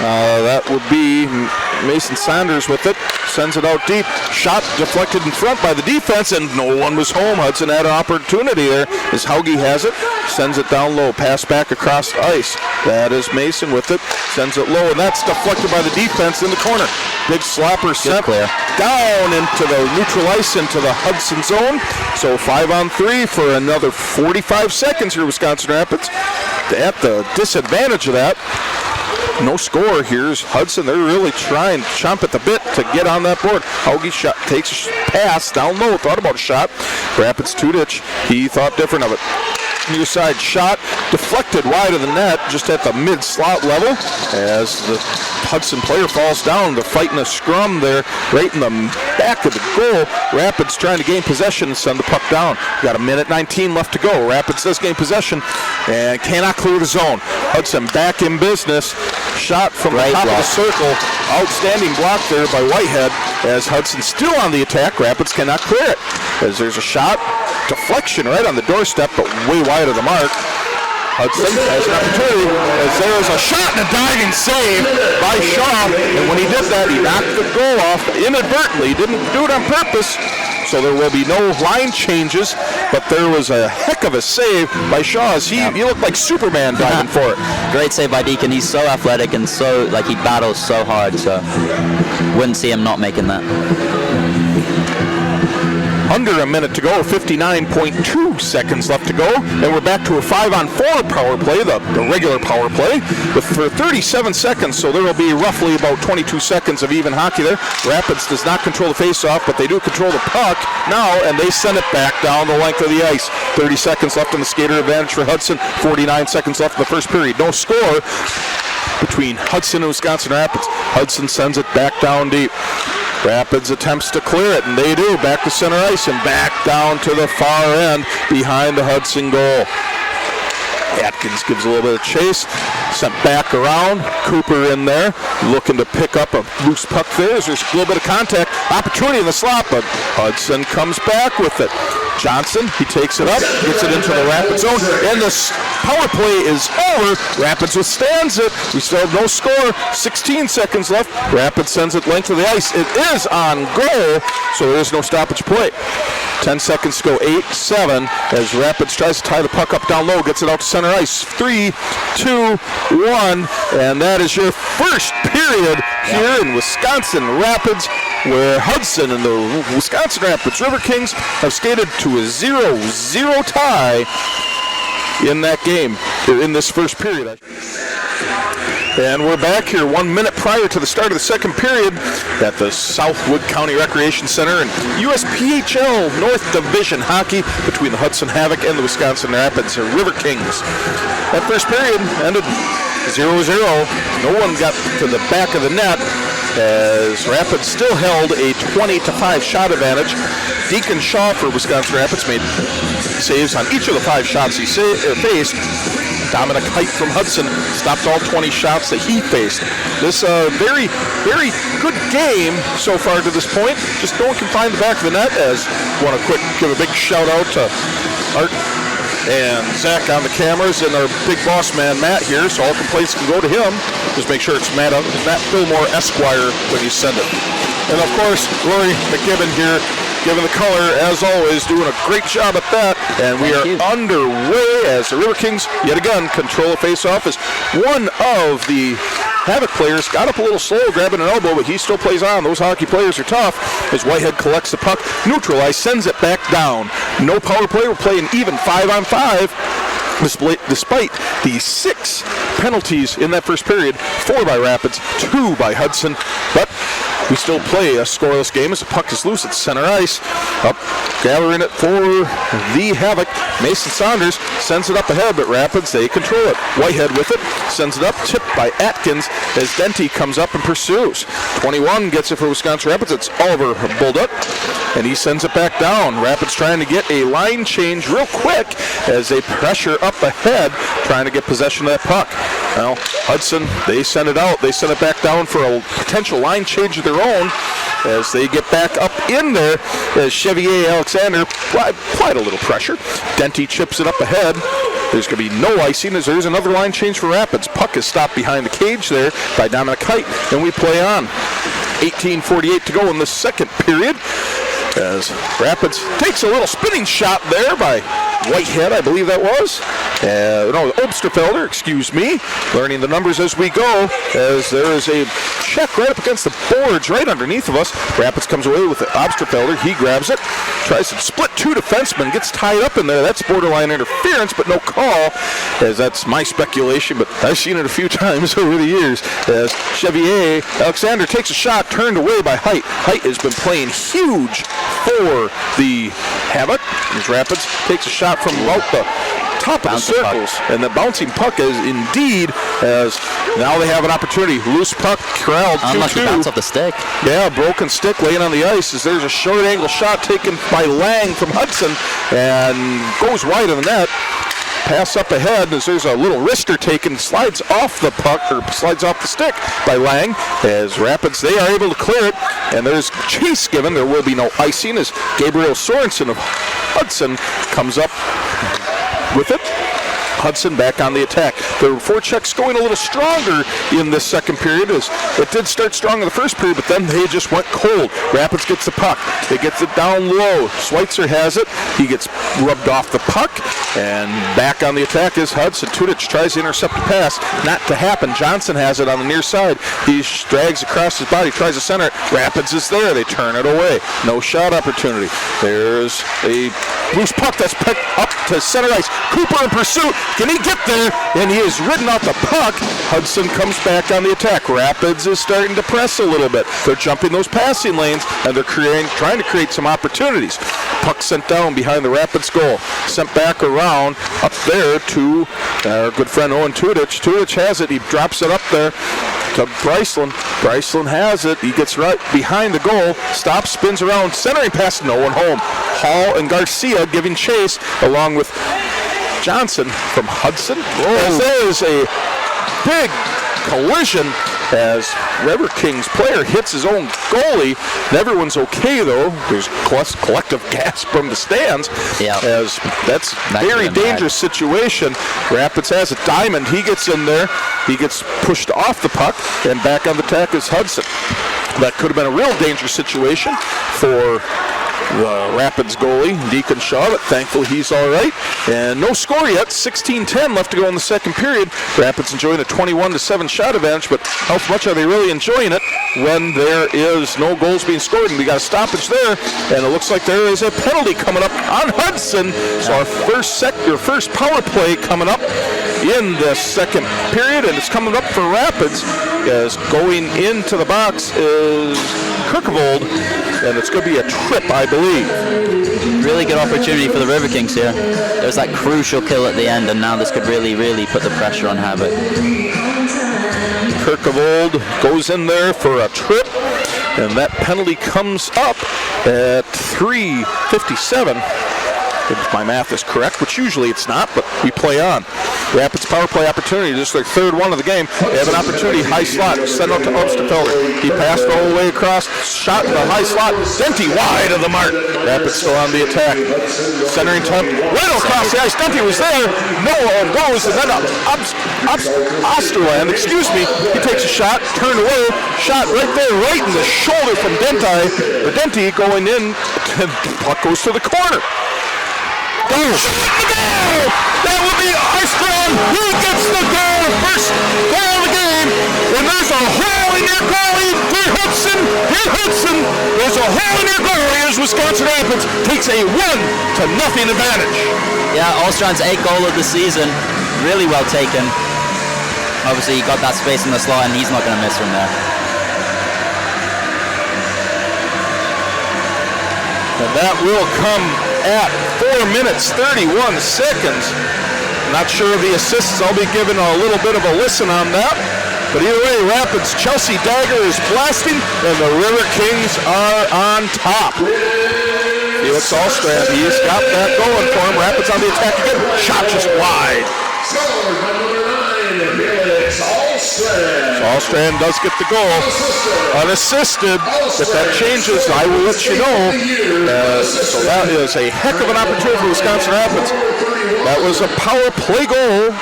That would be Mason Sanders with it. Sends it out deep. Shot deflected in front by the defense, and no one was home. Hudson had an opportunity there as Hauge has it. Sends it down low. Pass back across the ice. That is Mason with it. Sends it low, and that's deflected by the defense in the corner. Big slapper sent down into the neutral ice into the Hudson zone. So 5-on-3 for another 45 seconds here, Wisconsin Rapids. At the disadvantage of that, no score. Here's Hudson. They're really trying to chomp at the bit to get on that board. Hauge takes a pass down low. Thought about a shot. Rapids Tudich, he thought different of it. Near side shot, deflected wide of the net, just at the mid-slot level, as the Hudson player falls down. They're fighting a scrum there, right in the back of the goal. Rapids trying to gain possession and send the puck down. Got a minute 19 left to go. Rapids does gain possession and cannot clear the zone. Hudson back in business. Shot from the top of the circle. Outstanding block there by Whitehead, as Hudson still on the attack. Rapids cannot clear it, as there's a shot. Deflection right on the doorstep, but way wide of the mark. Hudson has an opportunity, as there is a shot and a diving save by Shaw. And when he did that, he knocked the goal off inadvertently. He didn't do it on purpose, so there will be no line changes. But there was a heck of a save by Shaw, as he looked like Superman diving for it. Great save by Deacon. He's so athletic and so, he battles so hard, so wouldn't see him not making that. Under a minute to go, 59.2 seconds left to go, and we're back to a 5-on-4 power play, the regular power play, for 37 seconds, so there will be roughly about 22 seconds of even hockey there. Rapids does not control the face-off, but they do control the puck now, and they send it back down the length of the ice. 30 seconds left on the skater advantage for Hudson, 49 seconds left in the first period. No score between Hudson and Wisconsin Rapids. Hudson sends it back down deep. Rapids attempts to clear it, and they do. Back to center ice and back down to the far end behind the Hudson goal. Atkins gives a little bit of chase, sent back around. Cooper in there, looking to pick up a loose puck there. There's a little bit of contact, opportunity in the slot, but Hudson comes back with it. Johnson, he takes it up, gets it into the Rapids zone, and the power play is over. Rapids withstands it. We still have no score. 16 seconds left. Rapids sends it length of the ice. It is on goal, so there is no stoppage play. 10 seconds to go, 8-7, as Rapids tries to tie the puck up down low, gets it out to center ice. 3, 2, 1, and that is your first period here in Wisconsin Rapids, where Hudson and the Wisconsin Rapids Riverkings have skated to a 0-0 tie in that game, in this first period. And we're back here 1 minute prior to the start of the second period at the Southwood County Recreation Center in USPHL North Division hockey between the Hudson Havoc and the Wisconsin Rapids Riverkings. That first period ended 0-0. No one got to the back of the net, as Rapids still held a 20-5 shot advantage. Deacon Shaw for Wisconsin Rapids made saves on each of the 5 shots he faced. Dominic Height from Hudson stopped all 20 shots that he faced. This very, very good game so far to this point. Just no one can find the back of the net. As want to give a big shout out to Art and Zach on the cameras and our big boss man Matt here, so all complaints can go to him. Just make sure it's Matt Fillmore Esquire when you send it. And of course, Lori McGibbon here, giving the color as always, doing a great job at that. And we are underway as the Riverkings yet again control a face-off as one of the Havoc players got up a little slow, grabbing an elbow, but he still plays on. Those hockey players are tough. As Whitehead collects the puck, neutralized, sends it back down. No power play. We're playing even 5-on-5. Despite the 6 penalties in that first period, 4 by Rapids, 2 by Hudson, but we still play a scoreless game as the puck is loose at center ice. Up, gathering it for the Havoc. Mason Saunders sends it up ahead, but Rapids, they control it. Whitehead with it, sends it up, tipped by Atkins as Denty comes up and pursues. 21 gets it for Wisconsin Rapids. It's Oliver Buldup, and he sends it back down. Rapids trying to get a line change real quick as they pressure up ahead, trying to get possession of that puck. Well, Hudson, they send it out. They send it back down for a potential line change of their own as they get back up in there as Chevier Alexander applied a little pressure. Denty chips it up ahead. There's going to be no icing as there's another line change for Rapids. Puck is stopped behind the cage there by Dominic Height, and we play on. 18:48 to go in the second period as Rapids takes a little spinning shot there by Whitehead, I believe that was. No, Obsterfelder, excuse me. Learning the numbers as we go, as there is a check right up against the boards right underneath of us. Rapids comes away with Obsterfelder. He grabs it, tries to split 2 defensemen, gets tied up in there. That's borderline interference, but no call, as that's my speculation, but I've seen it a few times over the years. As Chevier Alexander takes a shot, turned away by Height. Height has been playing huge for the Havoc. As Rapids takes a shot from about the top of the circles, and the bouncing puck is indeed, as now they have an opportunity. Loose puck, corralled 2-2. Unlucky bounce off the stick. Yeah, broken stick laying on the ice as there's a short angle shot taken by Lang from Hudson and goes wide of the net. Pass up ahead as there's a little wrister taken, slides off the puck, or slides off the stick by Lang. As Rapids, they are able to clear it, and there's chase given. There will be no icing as Gabriel Sorensen of Hudson comes up with it. Hudson back on the attack. The forechecks going a little stronger in this second period, as it did start strong in the first period, but then they just went cold. Rapids gets the puck. It gets it down low. Schweitzer has it. He gets rubbed off the puck, and back on the attack is Hudson. Tudich tries to intercept the pass. Not to happen. Johnson has it on the near side. He drags across his body, tries to center it. Rapids is there. They turn it away. No shot opportunity. There's a loose puck that's picked up to center ice. Cooper in pursuit. Can he get there? And he is ridden off the puck. Hudson comes back on the attack. Rapids is starting to press a little bit. They're jumping those passing lanes, and they're trying to create some opportunities. Puck sent down behind the Rapids goal. Sent back around up there to our good friend Owen Tudich. Tudich has it. He drops it up there to Bryceland. Bryceland has it. He gets right behind the goal. Stops, spins around, centering pass, no one home. Hall and Garcia giving chase along with Johnson from Hudson. As there is a big collision as Riverkings player hits his own goalie. Everyone's okay though. There's collective gasp from the stands. Yep. As that's very dangerous situation. Rapids has it. Diamond, he gets in there. He gets pushed off the puck, and back on the attack is Hudson. That could have been a real dangerous situation for the Rapids goalie, Deacon Shaw, but thankfully he's all right. And no score yet, 16-10 left to go in the second period. Rapids enjoying a 21-7 shot advantage, but how much are they really enjoying it when there is no goals being scored? And we got a stoppage there, and it looks like there is a penalty coming up on Hudson. So our first power play coming up in the second period, and it's coming up for Rapids, as going into the box is Kirkevold, and it's going to be a trip, I believe. Really good opportunity for the Riverkings here. There's that crucial kill at the end, and now this could really, really put the pressure on Havoc. Kirkevold goes in there for a trip, and that penalty comes up at 3:57. if my math is correct, which usually it's not, but we play on. Rapids power play opportunity, just their third one of the game. They have an opportunity, high slot, send out to Osterfelder. He passed all the way across, shot to the high slot, Denty wide of the mark. Rapids still on the attack. Centering attempt, right across the ice. Denty was there, no one goes, and then Osterland, excuse me, he takes a shot, turned away, shot right there, right in the shoulder from Denty going in, and the puck goes to the corner. Goal! That will be Armstrong. He gets the goal, first goal of the game, and there's a hole in your goalie for Hudson. Here, Hudson, there's a hole in your goalie as Wisconsin Rapids takes a 1-0 advantage. Yeah, Armstrong's 8th goal of the season, really well taken. Obviously, he got that space in the slot, and he's not going to miss from there. And that will come at 4 minutes, 31 seconds. Not sure of the assists. I'll be giving a little bit of a listen on that. But either way, Rapids, Chelsea Dagger is blasting, and the Riverkings are on top. Felix Alstrand, he's got that going for him. Rapids on the attack again. Shot just wide. Scored by number 9, Felix Alstrand. Alstrand does get the goal. Unassisted. If that changes, I will let you know. So that is a heck of an opportunity for Wisconsin Rapids. That was a power play goal.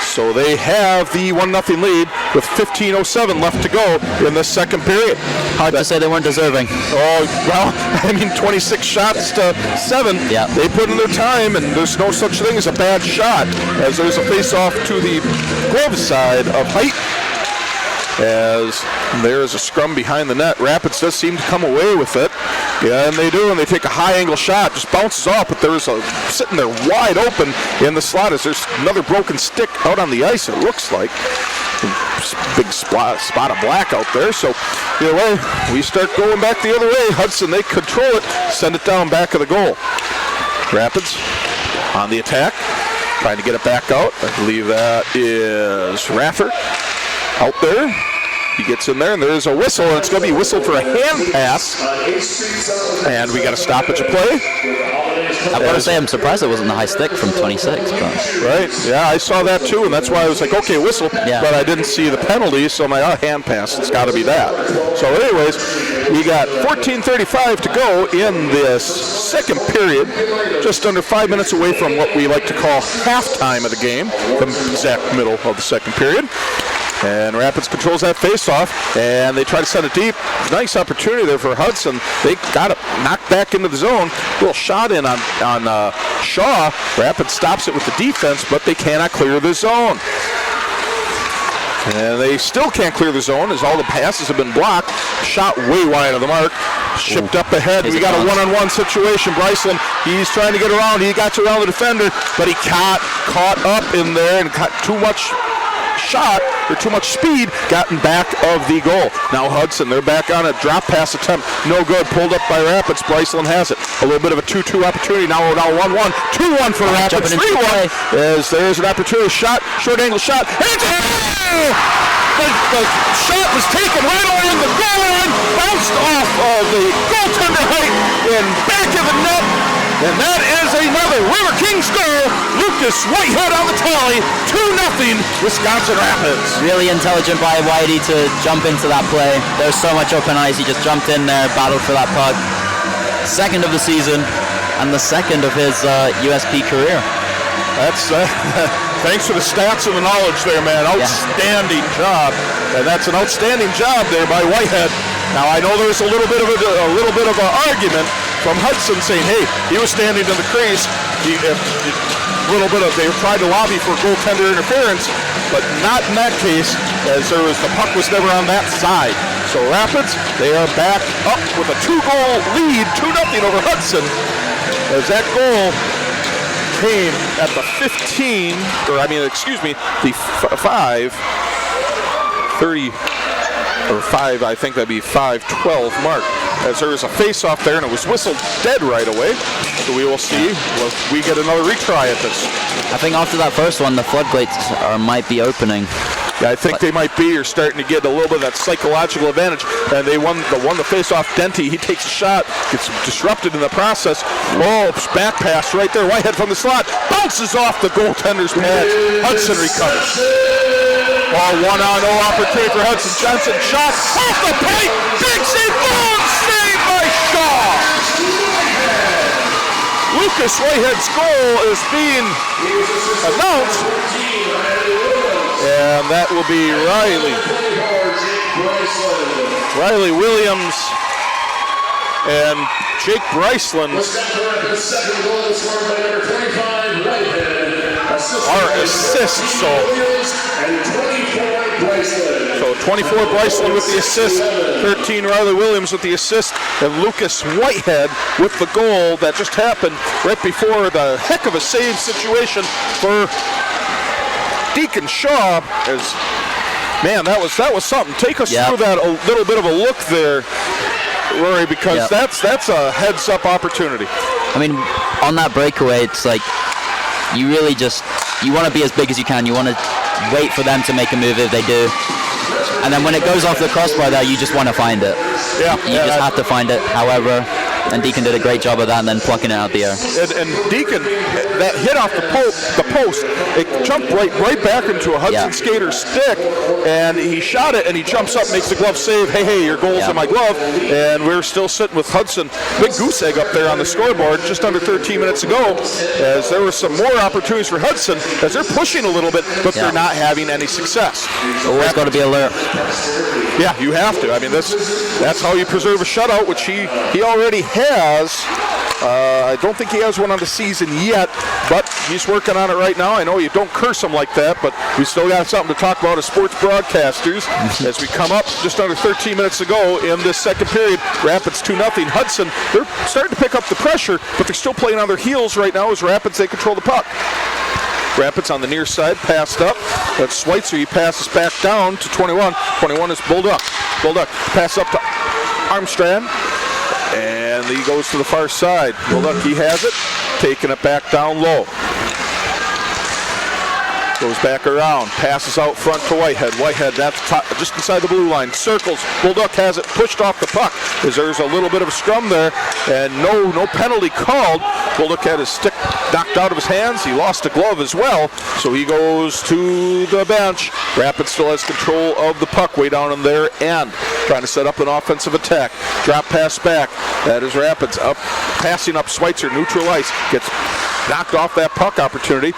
So they have the 1-0 lead with 15:07 left to go in the second period. Hard to say they weren't deserving. Oh, well, I mean, 26 shots to 7. Yeah. They put in their time, and there's no such thing as a bad shot, as there's a face-off to the glove side of height. As there is a scrum behind the net. Rapids does seem to come away with it. Yeah, and they do, and they take a high-angle shot, just bounces off, but there's a sitting there wide open in the slot as there's another broken stick out on the ice, it looks like. Big spot of black out there, so either way, we start going back the other way. Hudson, they control it, send it down back of the goal. Rapids on the attack, trying to get it back out. I believe that is Raffer out there. He gets in there, and there's a whistle, and it's going to be whistled for a hand pass. And we got a stoppage of play. I've got to say, I'm surprised it wasn't the high stick from 26. But. Right, yeah, I saw that too, and that's why I was like, okay, whistle, yeah. But I didn't see the penalty, so my hand pass, it's got to be that. So anyways, we got 14:35 to go in this second period, just under 5 minutes away from what we like to call halftime of the game, the exact middle of the second period. And Rapids controls that face-off, and they try to send it deep. Nice opportunity there for Hudson. They got it knocked back into the zone. Little shot in on Shaw. Rapids stops it with the defense, but they cannot clear the zone. And they still can't clear the zone as all the passes have been blocked. Shot way wide of the mark. Shipped up ahead. We got a one-on-one situation. Bryceland, he's trying to get around. He got around the defender, but he caught up in there and got too much shot or too much speed, gotten back of the goal. Now Hudson, they're back on a drop pass attempt. No good. Pulled up by Rapids. Bryceland has it. A little bit of a 2-2 opportunity. Now 1-1. 2-1 for Rapids. 3-1 as there's an opportunity. Shot. Short angle shot. And the shot was taken right away in the goal line. Bounced off of the goaltender height and back of the net. And that is another Riverkings goal. Lucas Whitehead on the tally. 2-0 Wisconsin Rapids. Really intelligent by Whitey to jump into that play. There was so much open ice. He just jumped in there, battled for that puck. Second of the season, and the second of his USP career. That's thanks for the stats and the knowledge there, man. Outstanding job, and that's an outstanding job there by Whitehead. Now I know there's a little bit of an argument from Hudson saying, hey, he was standing in the crease. They tried to lobby for goaltender interference, but not in that case, as the puck was never on that side. So Rapids, they are back up with a 2-goal lead, 2-0 over Hudson, as that goal came at the 5, I think that'd be 5:12 mark, as there was a face-off there, and it was whistled dead right away. So we will see. We get another retry at this. I think after that first one, the floodgates might be opening. Yeah, I think they might be. You're starting to get a little bit of that psychological advantage. And they won the face-off. Denty, he takes a shot, gets disrupted in the process. Oh, back pass right there. Whitehead from the slot. Bounces off the goaltender's pad. Hudson recovers. Oh, 1-on-0 opportunity for Hudson. Johnson shot off the plate. Big save. Long save by Shaw. Lucas Whitehead's goal is being announced. And that will be Riley Williams and Jake Bryceland are assists. So 24 Bryceland with the assist, 13 Riley Williams with the assist, and Lucas Whitehead with the goal that just happened right before the heck of a save situation for Deacon Shaw. Man, that was something. Take us through that a little bit of a look there, Rory, because that's a heads-up opportunity. I mean, on that breakaway, it's like you really you want to be as big as you can. You want to wait for them to make a move if they do. And then when it goes off the crossbar there, you just want to find it. You just have to find it. However, and Deacon did a great job of that and then plucking it out the air. And Deacon, that hit off the post, it jumped right back into a Hudson skater's stick, and he shot it, and he jumps up, makes the glove save. Hey, your goal's in my glove. And we're still sitting with Hudson. Big goose egg up there on the scoreboard just under 13 minutes ago, as there were some more opportunities for Hudson, as they're pushing a little bit, but they're not having any success. Always got to be alert. Yeah, you have to. I mean, that's how you preserve a shutout, which he already has. I don't think he has one on the season yet, but he's working on it right now. I know you don't curse him like that, but we still got something to talk about as sports broadcasters as we come up just under 13 minutes ago in this second period. Rapids 2-0. Hudson, they're starting to pick up the pressure, but they're still playing on their heels right now as Rapids, they control the puck. Rapids on the near side, passed up. That's Schweitzer. He passes back down to 21. 21 is Bulldog. Bulldog pass up to Armstrong. And he goes to the far side. Bulldog, he has it. Taking it back down low. Goes back around, passes out front to Whitehead. Whitehead, that's top, just inside the blue line. Circles. Bulldog has it pushed off the puck. There's a little bit of a scrum there, and no penalty called. Bulldog had his stick knocked out of his hands. He lost a glove as well, so he goes to the bench. Rapids still has control of the puck way down on their end, trying to set up an offensive attack. Drop pass back. That is Rapids up, passing up Schweitzer, neutral ice. Gets knocked off that puck opportunity.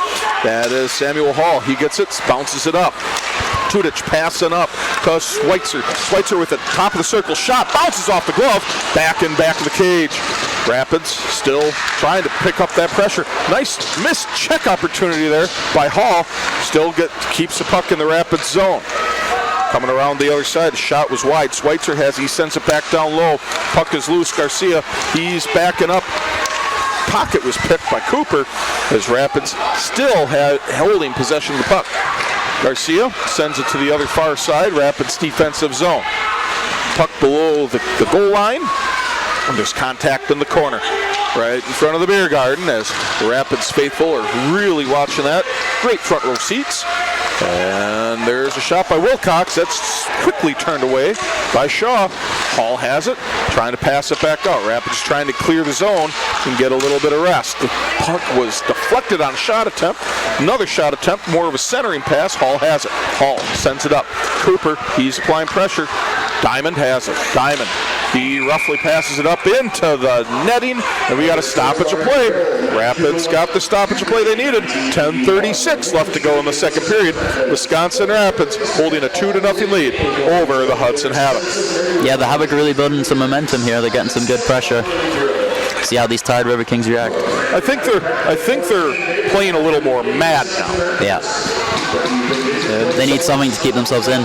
That is Samuel Hall. He gets it, bounces it up. Tudich passing up to Schweitzer. Schweitzer with the top of the circle shot, bounces off the glove, back of the cage. Rapids still trying to pick up that pressure. Nice missed check opportunity there by Hall. Still keeps the puck in the Rapids zone. Coming around the other side, the shot was wide. Schweitzer he sends it back down low. Puck is loose. Garcia, he's backing up. Pocket was picked by Cooper as Rapids still holding possession of the puck. Garcia sends it to the other far side, Rapids defensive zone. Puck below the goal line, and there's contact in the corner. Right in front of the beer garden as the Rapids faithful are really watching that. Great front row seats. And there's a shot by Wilcox. That's quickly turned away by Shaw. Hall has it, trying to pass it back out. Rapids trying to clear the zone and get a little bit of rest. The puck was deflected on a shot attempt. Another shot attempt, more of a centering pass. Hall has it. Hall sends it up. Cooper, he's applying pressure. Diamond has it. Diamond, he roughly passes it up into the netting, and we got a stoppage of play. Rapids got the stoppage of play they needed. 10:36 left to go in the second period. Wisconsin Rapids holding a 2-0 lead over the Hudson Havoc. Yeah, the Havoc are really building some momentum here. They're getting some good pressure. See how these tired Riverkings react. I think they're playing a little more mad now. Yeah. They need something to keep themselves in.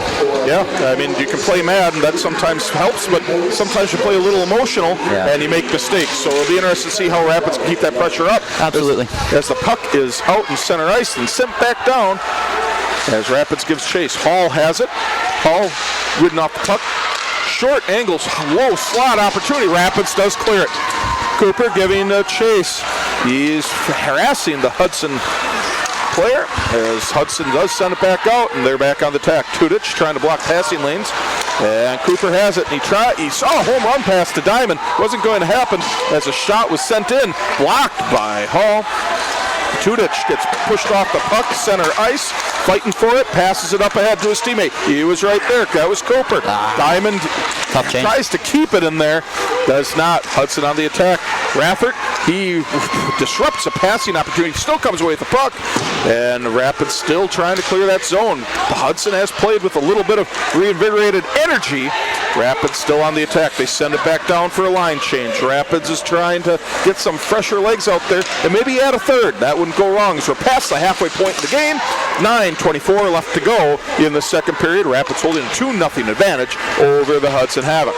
Yeah, I mean, you can play mad, and that sometimes helps, but sometimes you play a little emotional, and you make mistakes. So it'll be interesting to see how Rapids can keep that pressure up. Absolutely. As the puck is out in center ice and sent back down, as Rapids gives chase. Hall has it. Hall ridden off the puck. Short angles, low slot opportunity. Rapids does clear it. Cooper giving a chase. He's harassing the Hudson player as Hudson does send it back out, and they're back on the attack. Tudic trying to block passing lanes, and Cooper has it, and he saw a home run pass to Diamond. Wasn't going to happen as a shot was sent in, blocked by Hall. Tudic gets pushed off the puck, center ice, fighting for it, passes it up ahead to his teammate. He was right there. That was Cooper. Diamond tries to keep it in there, does not. Hudson on the attack. Rathert, he disrupts a passing opportunity, still comes away with the puck, and Rapids still trying to clear that zone. Hudson has played with a little bit of reinvigorated energy. Rapids still on the attack. They send it back down for a line change. Rapids is trying to get some fresher legs out there and maybe add a third. That wouldn't go wrong as we're past the halfway point in the game. 9:24 left to go in the second period. Rapids holding a 2-0 advantage over the Hudson Havoc.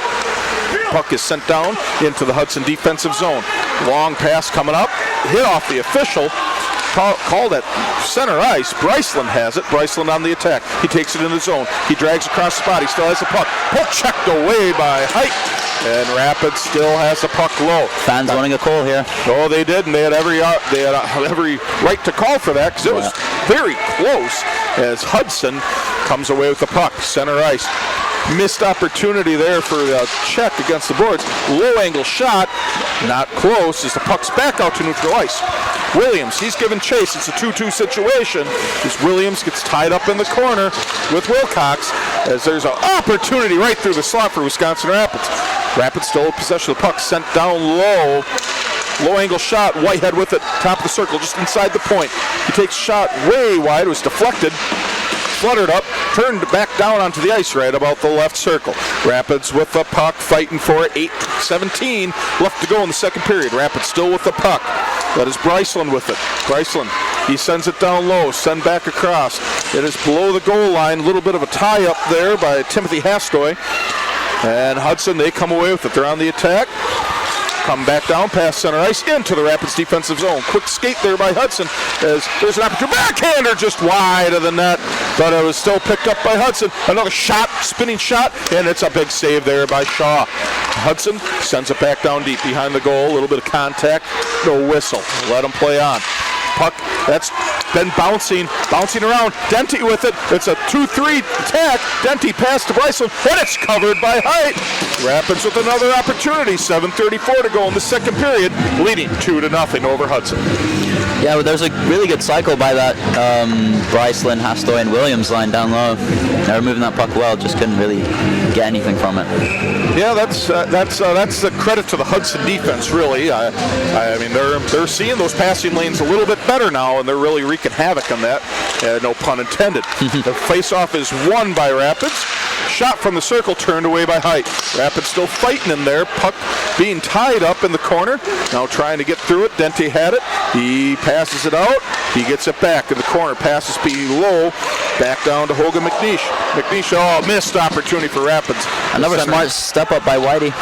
Puck is sent down into the Hudson defensive zone. Long pass coming up, hit off the official. Called at center ice. Bryceland has it. Bryceland on the attack. He takes it in the zone. He drags across the spot. He still has the puck. Puck checked away by Height. And Rapids still has the puck low. Fans wanting a call here. Oh, they did, and they had every right to call for that because it was very close as Hudson comes away with the puck. Center ice. Missed opportunity there for a check against the boards. Low angle shot, not close as the puck's back out to neutral ice. Williams, he's given chase. It's a 2-2 situation as Williams gets tied up in the corner with Wilcox as there's an opportunity right through the slot for Wisconsin Rapids. Rapids still in possession of the puck, sent down low. Low angle shot, Whitehead with it, top of the circle, just inside the point. He takes a shot way wide, it was deflected. Fluttered up, turned back down onto the ice right about the left circle. Rapids with the puck, fighting for it. 8:17 left to go in the second period. Rapids still with the puck. That is Bryceland with it. Bryceland, he sends it down low, send back across. It is below the goal line. A little bit of a tie-up there by Timothy Hastoy. And Hudson, they come away with it. They're on the attack. Come back down past center ice into the Rapids defensive zone. Quick skate there by Hudson as there's an opportunity. Backhander just wide of the net, but it was still picked up by Hudson. Another shot, spinning shot, and it's a big save there by Shaw. Hudson sends it back down deep behind the goal. A little bit of contact, no whistle. Let him play on. Puck, that's been bouncing around. Denty with it. It's a 2-3 attack. Denty pass to Bryceland, and it's covered by Height. Rapids with another opportunity. 7:34 to go in the second period, leading 2-0 over Hudson. Yeah, well, there's a really good cycle by that Bryceland, Hastoy, and Williams line down low. They were moving that puck well, just couldn't really get anything from it. Yeah, that's the credit to the Hudson defense, really. I mean, they're seeing those passing lanes a little bit better now, and they're really wreaking havoc on that. No pun intended. The face-off is won by Rapids. Shot from the circle, turned away by Height. Rapids still fighting in there. Puck being tied up in the corner. Now trying to get through it. Dente had it. He passes it out. He gets it back in the corner. Passes below. Back down to Hogan McNeish. McNeish, missed opportunity for Rapids. Another smart step up by Whitey.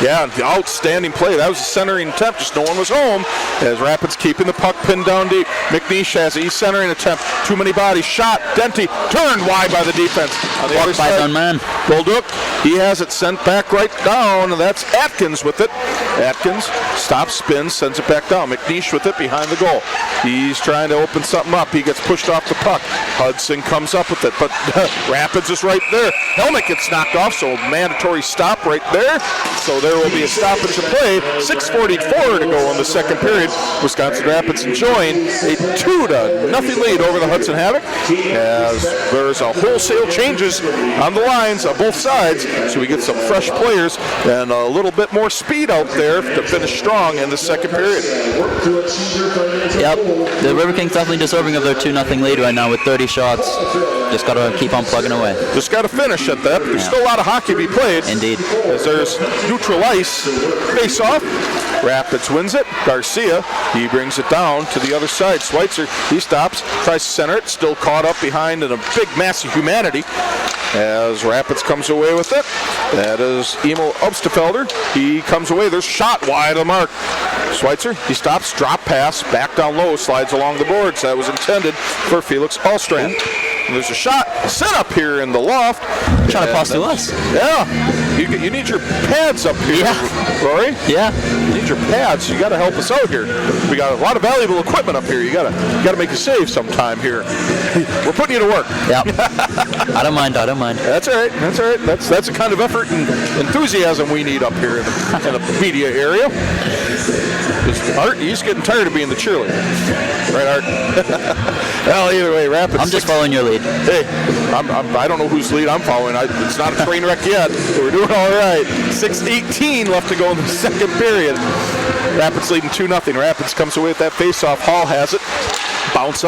Yeah, the outstanding play. That was a centering attempt. Just no one was home as Rapids keeping the puck pinned down deep. McNeish has it. He's centering attempt. Too many bodies. Shot. Dente turned wide by the defense. On the other side, by man. Golduk, he has it sent back right down. And that's Atkins with it. Atkins stops, spins, sends it back down. McNeish with it behind the goal. He's trying to open something up. He gets pushed off the puck. Hudson comes up with it, but Rapids is right there. Helmet gets knocked off, so mandatory stop right there. So there will be a stoppage of play. 6:44 to go in the second period. Wisconsin Rapids enjoying a 2-0 lead over the Hudson Havoc as there's a wholesale changes on the lines on both sides. So we get some fresh players and a little bit more speed out there to finish strong in the second period. Yep, the Riverkings definitely deserving of their 2-0 lead right now with 30 shots. Just got to keep on plugging away. Just got to finish at that. There's still a lot of hockey to be played. Indeed. As there's neutral ice face-off. Rapids wins it. Garcia, he brings it down to the other side. Schweitzer, he stops, tries to center it, still caught up behind in a big mass of humanity as Rapids comes away with it. That is Emil Obstefelder. He comes away. There's a shot wide of the mark. Schweitzer, he stops, drop pass, back down low, slides along the boards. That was intended for Felix Allstrand. And there's a shot set up here in the loft. Trying to pass to us. Yeah. You need your pads up here, Rory. Yeah. You need your pads. You got to help us out here. We got a lot of valuable equipment up here. You got to make a save sometime here. We're putting you to work. Yeah. I don't mind. That's all right. That's the kind of effort and enthusiasm we need up here in the media area. Art, he's getting tired of being the cheerleader. Right, Art? Well, either way, Rapids. I'm just following your lead. Hey, I don't know whose lead I'm following. It's not a train wreck yet. We're doing all right. 6:18 left to go in the second period. Rapids leading 2-0. Rapids comes away with that face-off. Hall has it. Bounce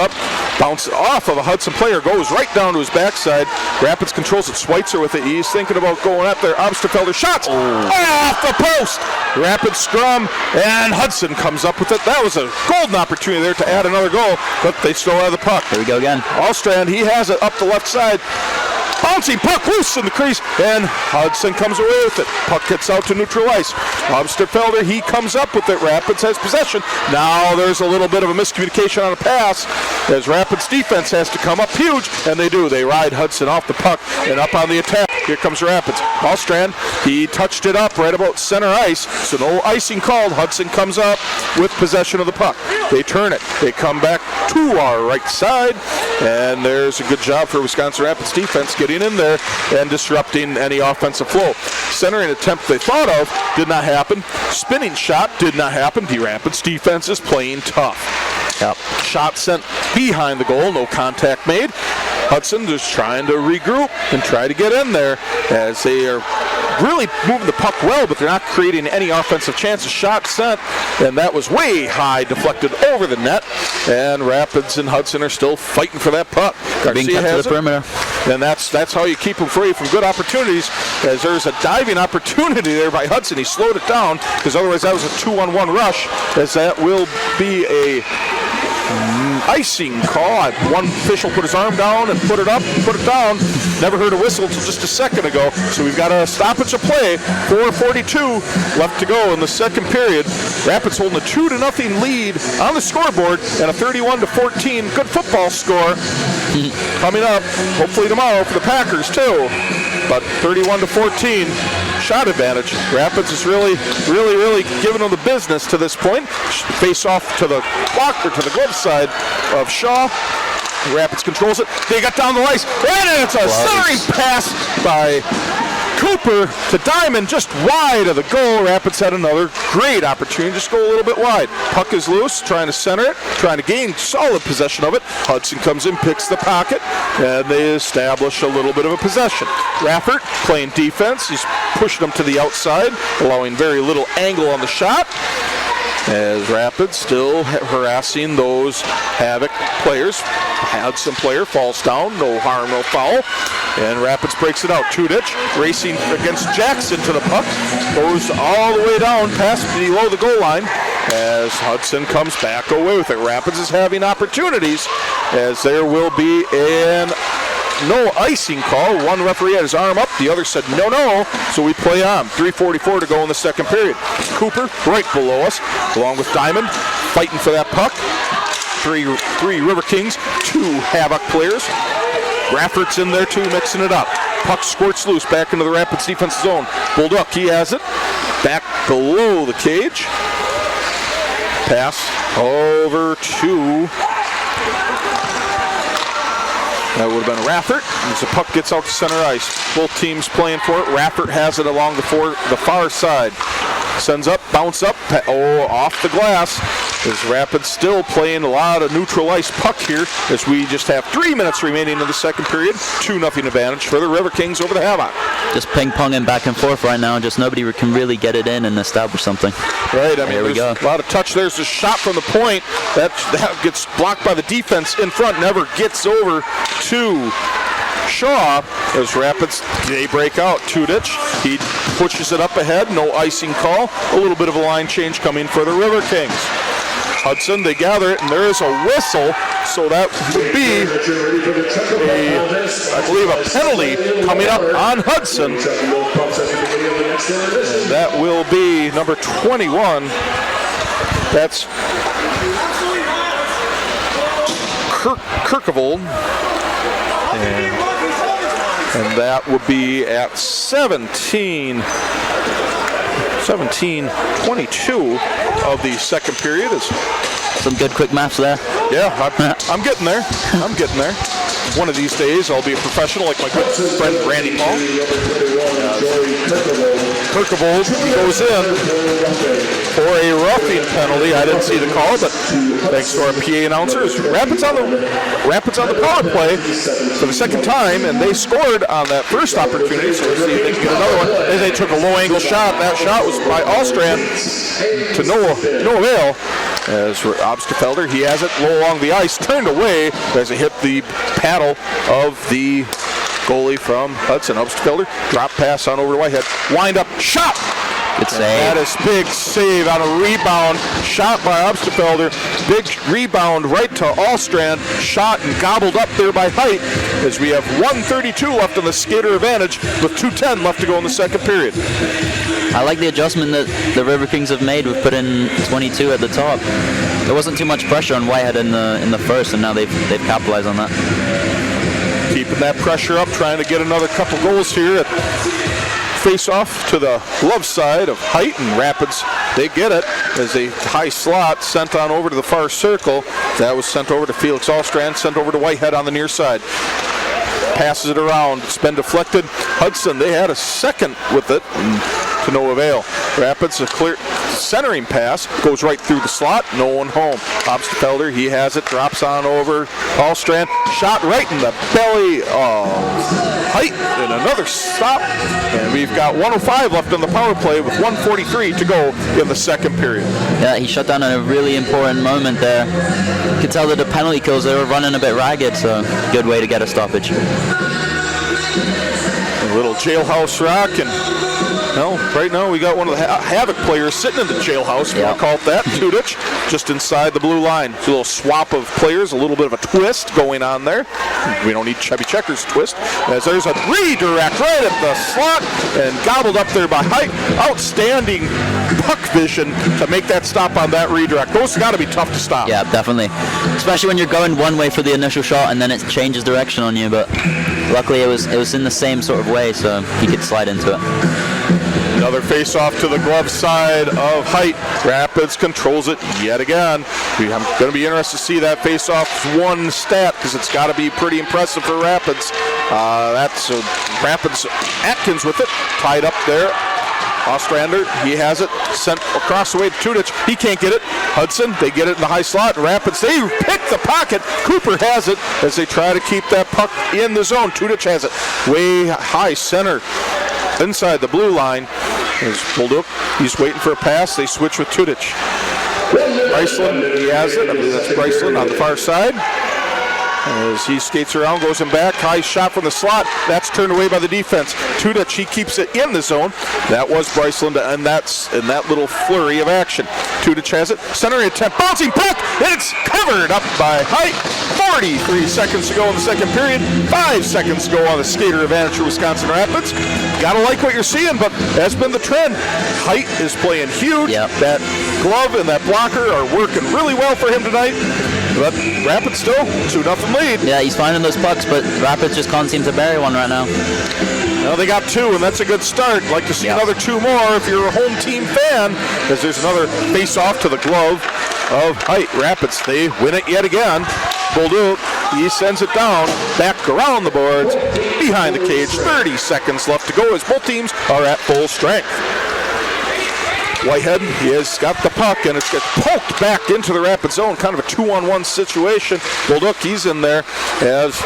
off of a Hudson player, goes right down to his backside. Rapids controls it. Schweitzer with it. He's thinking about going up there. Obsterfelder shots off the post. Rapids scrum, and Hudson comes up with it. That was a golden opportunity there to add another goal, but they still have the puck. Here we go again. Allstrand, he has it up the left side. Bouncing puck loose in the crease, and Hudson comes away with it. Puck gets out to neutral ice. Obsterfelder, he comes up with it. Rapids has possession. Now there's a little bit of a miscommunication on a pass as Rapids defense has to come up huge, and they do. They ride Hudson off the puck and up on the attack. Here comes Rapids. Allstrand, he touched it up right about center ice, so no icing called. Hudson comes up with possession of the puck. They turn it. They come back to our right side, and there's a good job for Wisconsin Rapids defense getting in there and disrupting any offensive flow. Centering attempt they thought of did not happen. Spinning shot did not happen. The Rapids defense is playing tough. Yep. Shot sent behind the goal, no contact made. Hudson just trying to regroup and try to get in there as they are really moving the puck well, but they're not creating any offensive chances. Shot sent, and that was way high, deflected over the net, and Rapids and Hudson are still fighting for that puck. Garcia has to the perimeter. And that's how you keep them free from good opportunities, as there's a diving opportunity there by Hudson. He slowed it down, because otherwise that was a 2-on-1 rush, as that will be a icing call. One official put his arm down and put it up, put it down. Never heard a whistle until just a second ago. So we've got a stoppage of play. 4:42 left to go in the second period. Rapids holding a 2-0 lead on the scoreboard and a 31-14 good football score coming up. Hopefully tomorrow for the Packers too. But 31-14 shot advantage. Rapids is really giving them the business to this point. Face off to the block or to the glove side of Shaw. Rapids controls it. They got down the ice, and it's a centering pass by Cooper to Diamond, just wide of the goal. Rapids had another great opportunity, just go a little bit wide. Puck is loose, trying to center it, trying to gain solid possession of it. Hudson comes in, picks the pocket, and they establish a little bit of a possession. Raffert playing defense. He's pushing them to the outside, allowing very little angle on the shot. As Rapids still harassing those Havoc players. Hudson player falls down, no harm, no foul. And Rapids breaks it out. Tudich racing against Jackson to the puck. Goes all the way down past below the goal line as Hudson comes back away with it. Rapids is having opportunities as there will be an no icing call. One referee had his arm up, the other said no, so we play on. 3:44 to go in the second period. Cooper right below us, along with Diamond, fighting for that puck. Three Riverkings, 2 Havoc players. Raffert's in there too, mixing it up. Puck squirts loose back into the Rapids defense zone. Bulldog, he has it. Back below the cage. Pass over to... That would have been Raffert as the puck gets out to center ice. Both teams playing for it. Raffert has it along the far side. Sends up, bounce up, off the glass. As Rapids still playing a lot of neutral ice puck here as we just have 3 minutes remaining in the second period. 2-0 advantage for the Riverkings over the Havoc. Just ping-ponging back and forth right now. Just nobody can really get it in and establish something. Right, I mean, there we go. A lot of touch. There's a shot from the point. That gets blocked by the defense in front. Never gets over to Shaw as Rapids, they break out. Tudich, he pushes it up ahead. No icing call. A little bit of a line change coming for the Riverkings. Hudson, they gather it, and there is a whistle, so that would be I believe a penalty coming up on Hudson. And that will be number 21. That's Kirkevold. And And that would be at 17:22 of the second period. Some good quick maths there. Yeah, I'm getting there. I'm getting there. One of these days, I'll be a professional like my good friend Randy Paul. Kirkavold goes in for a roughing penalty. I didn't see the call, but thanks to our PA announcers, Rapids on the power play for the second time, and they scored on that first opportunity. So let's see if they can get another one. As they took a low-angle shot. That shot was by Allstrand to no avail. As Obstfelder, he has it low along the ice, turned away as it hit the paddle of the goalie from Hudson. Obstfelder, drop pass on over to Whitehead, wind up, shot! Good save. That is big save on a rebound, shot by Obstfelder, big rebound right to Allstrand, shot and gobbled up there by Height as we have 1:32 left on the skater advantage with 2:10 left to go in the second period. I like the adjustment that the Riverkings have made with putting 22 at the top. There wasn't too much pressure on Whitehead in the first, and now they've capitalized on that. Keeping that pressure up, trying to get another couple goals here at face-off to the glove side of Height, and Rapids, they get it as a high slot sent on over to the far circle. That was sent over to Felix Allstrand, sent over to Whitehead on the near side. Passes it around, it's been deflected. Hudson, they had a second with it, to no avail. Rapids, a clear centering pass, goes right through the slot, no one home. Obstfelder, he has it, drops on over. Allstrand, shot right in the belly of Height, and another stop. And we've got 1:05 left on the power play with 1:43 to go in the second period. Yeah, he shut down at a really important moment there. You could tell that the penalty kills, they were running a bit ragged, so good way to get a stoppage. A little jailhouse rock, and well, right now we got one of the Havoc players sitting in the jailhouse, we'll call it that, Tudich, just inside the blue line. It's a little swap of players, a little bit of a twist going on there. We don't need Chevy Checkers twist, as there's a redirect right at the slot, and gobbled up there by Height. Outstanding puck vision to make that stop on that redirect. Those got to be tough to stop. Yeah, definitely. Especially when you're going one way for the initial shot, and then it changes direction on you, but luckily it was in the same sort of way, so he could slide into it. Another face-off to the glove side of Height. Rapids controls it yet again. I'm going to be interested to see that face-off one stat, because it's got to be pretty impressive for Rapids. That's Rapids. Atkins with it, tied up there. Ostrander, he has it, sent across the way to Tudich. He can't get it. Hudson, they get it in the high slot. Rapids, they pick the pocket. Cooper has it as they try to keep that puck in the zone. Tudich has it way high center inside the blue line. Is pulled up. He's waiting for a pass. They switch with Tudich. Bryceland, he has it. I believe that's Bryceland on the far side. As he skates around, goes him back. High shot from the slot. That's turned away by the defense. Tudich, he keeps it in the zone. That was Bryceland, and that's in that little flurry of action. Tudich has it. Centering attempt. Bouncing puck. It's covered up by Height. 43 seconds to go in the second period. 5 seconds to go on the skater advantage for Wisconsin Rapids. Gotta like what you're seeing, but that's been the trend. Height is playing huge. Yep. That glove and that blocker are working really well for him tonight. But Rapids still 2-0 lead. Yeah, he's finding those pucks, but Rapids just can't seem to bury one right now. Well, they got 2, and that's a good start. Like to see another 2 more if you're a home team fan, because there's another face-off to the glove of Height. Rapids, they win it yet again. Bolduc, he sends it down, back around the boards, behind the cage. 30 seconds left to go as both teams are at full strength. Whitehead, he has got the puck, and it's gets poked back into the Rapids zone. Kind of a 2-on-1 situation. Bolduc, he's in there as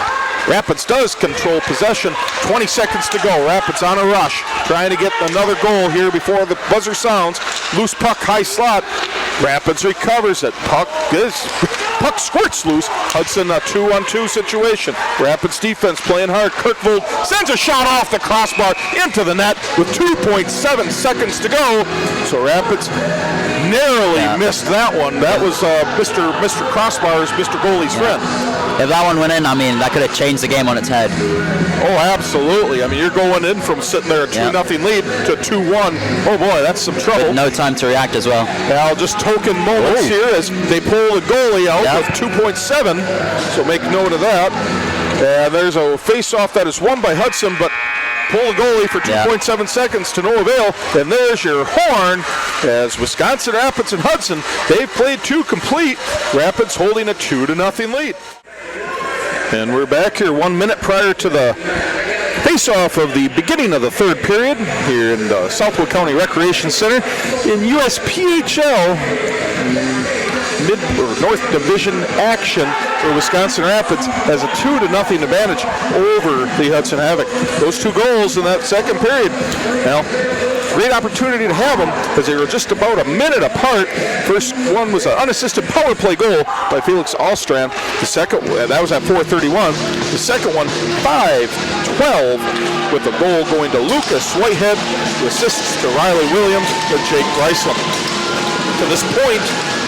Rapids does control possession. 20 seconds to go. Rapids on a rush, trying to get another goal here before the buzzer sounds. Loose puck, high slot. Rapids recovers it. Puck squirts loose. Hudson, a 2-on-2 situation. Rapids defense playing hard. Kirkvold sends a shot off the crossbar into the net with 2.7 seconds to go. So Rapids narrowly missed that one. That was Mr. Crossbar's, Mr. Goalie's friend. If that one went in, I mean, that could have changed the game on its head. Oh, absolutely. I mean, you're going in from sitting there at 2-0 lead to 2-1. Oh boy, that's some trouble. With no time to react as well. Now, just token moments here as they pull the goalie out with 2.7. So make note of that. And there's a face-off that is won by Hudson, but pull the goalie for 2.7 seconds to no avail. And there's your horn as Wisconsin Rapids and Hudson, they've played 2 complete. Rapids holding a 2-0 lead. And we're back here 1 minute prior to the face-off of the beginning of the third period here in the Southwood County Recreation Center in USPHL North Division action where Wisconsin Rapids has a 2-0 advantage over the Hudson Havoc. Those 2 goals in that second period. Now, great opportunity to have them as they were just about a minute apart. First one was an unassisted power play goal by Felix Alstrand. The second, that was at 4:31. The second one, 5:12, with a goal going to Lucas Whitehead, who assists to Riley Williams and Jake Reislam. To this point,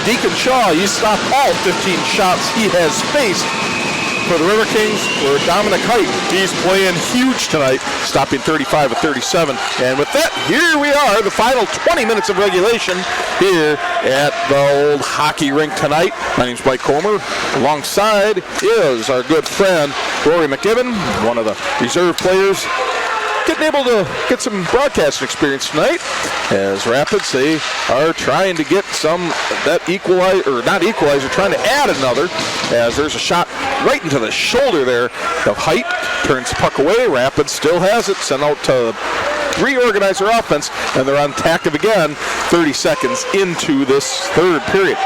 Deacon Shaw, he's stopped all 15 shots he has faced for the Riverkings. Where Dominic Height, he's playing huge tonight, stopping 35 of 37. And with that, here we are, the final 20 minutes of regulation here at the old hockey rink tonight. My name's Mike Comer. Alongside is our good friend Rory McGibbon, one of the reserve players, getting able to get some broadcast experience tonight as Rapids, they are trying to get some that equalizer, trying to add another as there's a shot right into the shoulder there of Height, turns the puck away. Rapids still has it, sent out to reorganize their offense, and they're on tack of again 30 seconds into this third period.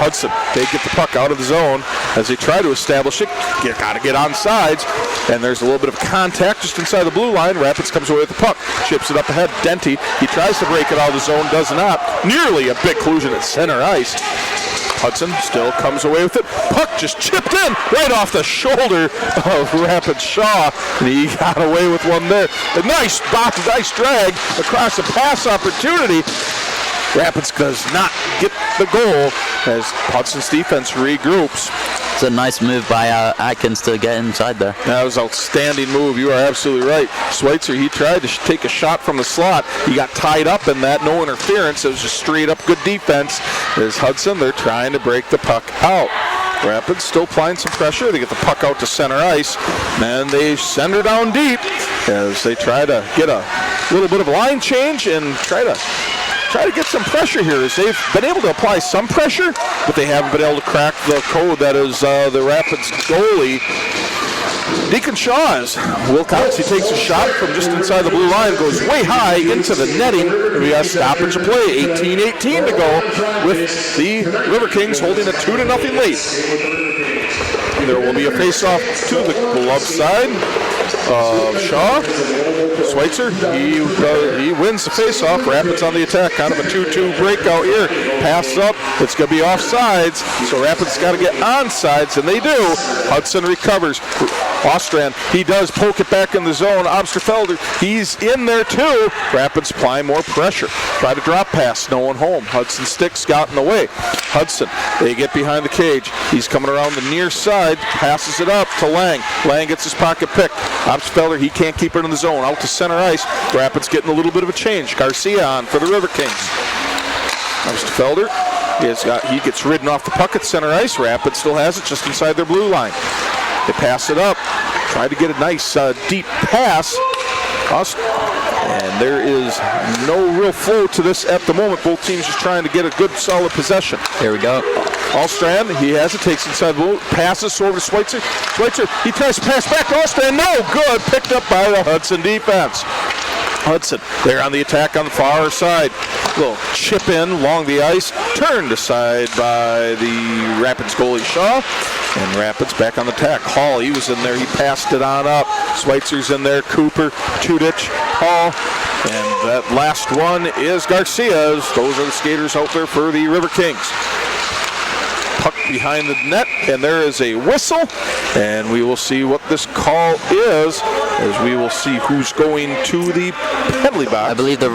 Hudson, they get the puck out of the zone as they try to establish it. Got to get on sides, and there's a little bit of contact just inside the blue line. Rapids comes away with the puck, chips it up ahead. Denty, he tries to break it out of the zone, does not. Nearly a big collision at center ice. Hudson still comes away with it. Puck just chipped in right off the shoulder of Rapids Shaw, and he got away with one there. A nice drag across the pass opportunity. Rapids does not get the goal as Hudson's defense regroups. It's a nice move by Atkins to get inside there. That was an outstanding move. You are absolutely right. Schweitzer, he tried to take a shot from the slot. He got tied up in that. No interference. It was just straight up good defense. There's Hudson. They're trying to break the puck out. Rapids still applying some pressure. They get the puck out to center ice, and they send her down deep as they try to get a little bit of line change and try to get some pressure here, as they've been able to apply some pressure, but they haven't been able to crack the code that is the Rapids goalie. Deacon Shaw is Will Counts. He takes a shot from just inside the blue line, goes way high into the netting, and we got stoppage of play. 18-18 to go with the Riverkings holding a 2-0 lead. There will be a face-off to the glove side of Shaw. Schweitzer, he wins the face-off. Rapids on the attack, kind of a 2-2 breakout here. Pass up, it's going to be offsides, so Rapids got to get onsides, and they do. Hudson recovers. Ostrand, he does poke it back in the zone. Obsterfelder, he's in there too. Rapids apply more pressure. Try to drop pass, no one home. Hudson sticks, got in the way. Hudson, they get behind the cage. He's coming around the near side, passes it up to Lang. Lang gets his pocket picked. Obsterfelder, he can't keep it in the zone. Out to center ice. Rapids getting a little bit of a change. Garcia on for the Riverkings. Obsterfelder, he gets ridden off the puck at center ice. Rapids still has it just inside their blue line. They pass it up, try to get a nice deep pass, and there is no real flow to this at the moment. Both teams just trying to get a good solid possession. Here we go. Alstrand, he has it, takes inside the blue, passes over to Schweitzer. Schweitzer, he tries to pass back to Alstrand, no good, picked up by the Hudson defense. Hudson, they're on the attack on the far side. Little chip in along the ice, turned aside by the Rapids goalie Shaw, and Rapids back on the attack. Hall, he was in there, he passed it on up. Schweitzer's in there, Cooper, Tudich, Hall, and that last one is Garcia's. Those are the skaters out there for the Riverkings. Puck behind the net, and there is a whistle, and we will see what this call is, as we will see who's going to the penalty box. I believe the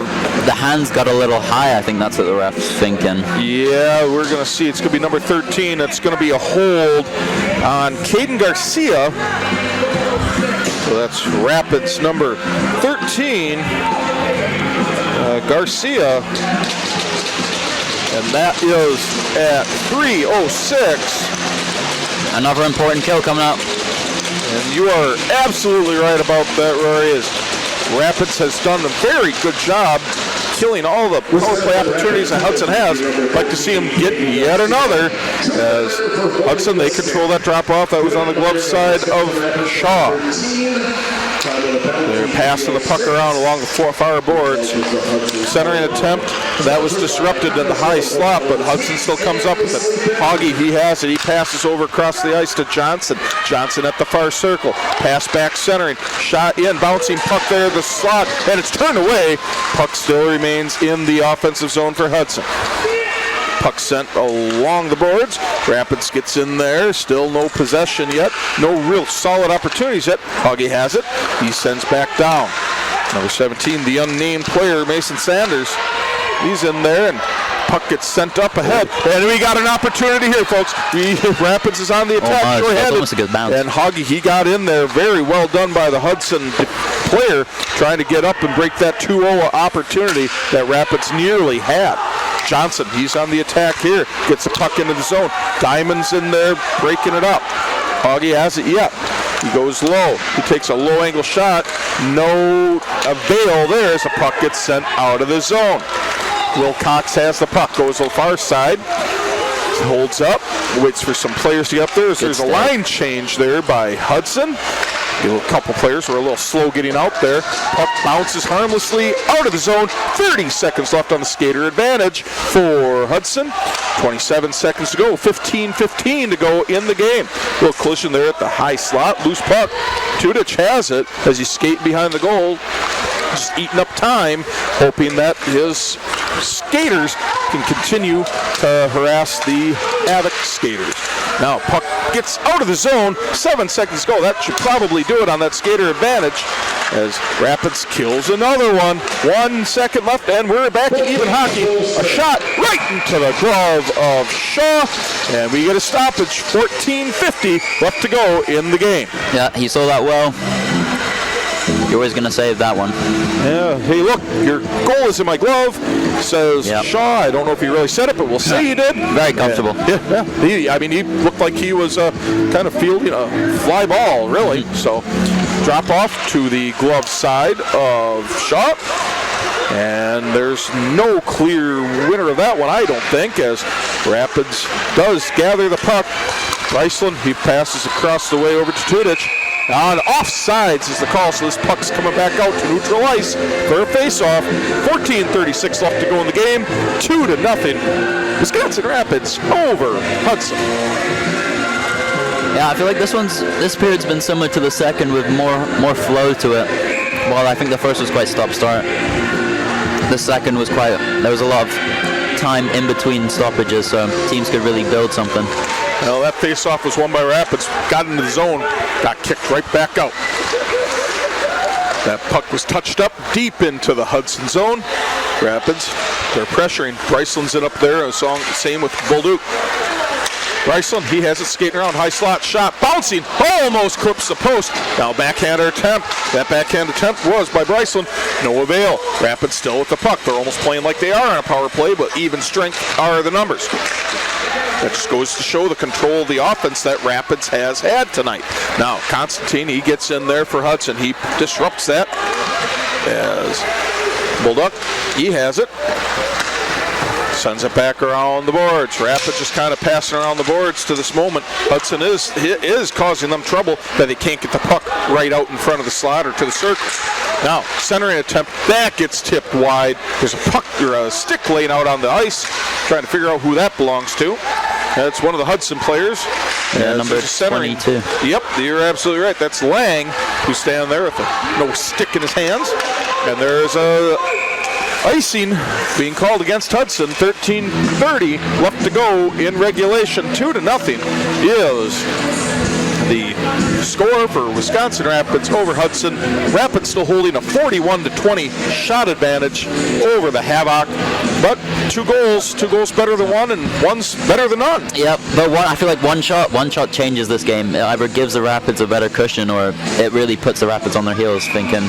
hands got a little high. I think that's what the ref's thinking. Yeah, we're going to see. It's going to be number 13. It's going to be a hold on Caden Garcia. So that's Rapids number 13, Garcia. And that is at 3:06. Another important kill coming up. And you are absolutely right about that, Rory. As Rapids has done a very good job killing all the power play opportunities that Hudson has. I'd like to see him get yet another. As Hudson, they control that drop-off. That was on the glove side of Shaw. They're passing the puck around along the far boards. Centering attempt, that was disrupted in the high slot, but Hudson still comes up with it. Hoggy, he has it. He passes over across the ice to Johnson. Johnson at the far circle. Pass back centering. Shot in, bouncing puck there, the slot, and it's turned away. Puck still remains in the offensive zone for Hudson. Puck sent along the boards. Rapids gets in there. Still no possession yet. No real solid opportunities yet. Hoggy has it. He sends back down. Number 17, the unnamed player, Mason Sanders. He's in there, and puck gets sent up ahead. And we got an opportunity here, folks. Rapids is on the attack. That's almost a good bounce. And Hoggy, he got in there. Very well done by the Hudson player, trying to get up and break that 2-0 opportunity that Rapids nearly had. Johnson, he's on the attack here. Gets the puck into the zone. Diamond's in there, breaking it up. Hoggy has it yet. He goes low. He takes a low angle shot. No avail there as the puck gets sent out of the zone. Will Cox has the puck. Goes to the far side. Holds up. Waits for some players to get up there. There's a line change there by Hudson. A couple players were a little slow getting out there. Puck bounces harmlessly out of the zone. 30 seconds left on the skater advantage for Hudson. 27 seconds to go. 15-15 to go in the game. A little collision there at the high slot. Loose puck. Tudich has it as he skate behind the goal. Just eating up time, hoping that his skaters can continue to harass the Havoc skaters. Now puck gets out of the zone. 7 seconds to go. That should probably do it on that skater advantage as Rapids kills another one. 1 second left, and we're back to even hockey. A shot right into the glove of Shaw, and we get a stoppage. 14:50 left to go in the game. Yeah, he saw that well. You're always going to save that one. Yeah. Hey, look, your goal is in my glove, says Shaw. I don't know if he really said it, but we'll say he did. Very comfortable. Yeah. He looked like he was kind of fielding a fly ball, really. So, drop off to the glove side of Shaw. And there's no clear winner of that one, I don't think, as Rapids does gather the puck. Bryceland, he passes across the way over to Tudich. On offsides is the call, so this puck's coming back out to neutral ice for a face-off. 14:36 left to go in the game. 2-0. Wisconsin Rapids over Hudson. Yeah, I feel like this period's been similar to the second with more flow to it. While I think the first was quite stop-start. The second was there was a lot of time in between stoppages, so teams could really build something. Well, that face-off was won by Rapids. Got into the zone, got kicked right back out. That puck was touched up deep into the Hudson zone. Rapids, they're pressuring. Bryceland's in up there. Same with Bolduc. Bryceland, he has it skating around. High slot shot, bouncing, almost clips the post. Now backhander attempt. That backhand attempt was by Bryceland. No avail. Rapids still with the puck. They're almost playing like they are on a power play, but even strength are the numbers. That just goes to show the control of the offense that Rapids has had tonight. Now, Constantine, he gets in there for Hudson. He disrupts that as Bolduc, he has it. Sends it back around the boards. Rapids just kind of passing around the boards to this moment. Hudson is causing them trouble that they can't get the puck right out in front of the slot or to the circle. Now, centering attempt, that gets tipped wide. There's a puck or a stick laying out on the ice. Trying to figure out who that belongs to. That's one of the Hudson players. Yeah, number 22. Yep, you're absolutely right. That's Lang, who's standing there with no stick in his hands. And there's a icing being called against Hudson. 13:30 left to go in regulation. 2-0 is the score for Wisconsin Rapids over Hudson. Rapids still holding a 41-20 shot advantage over the Havoc. But two goals better than one, and one's better than none. Yep, but I feel like one shot changes this game. It either gives the Rapids a better cushion, or it really puts the Rapids on their heels, thinking,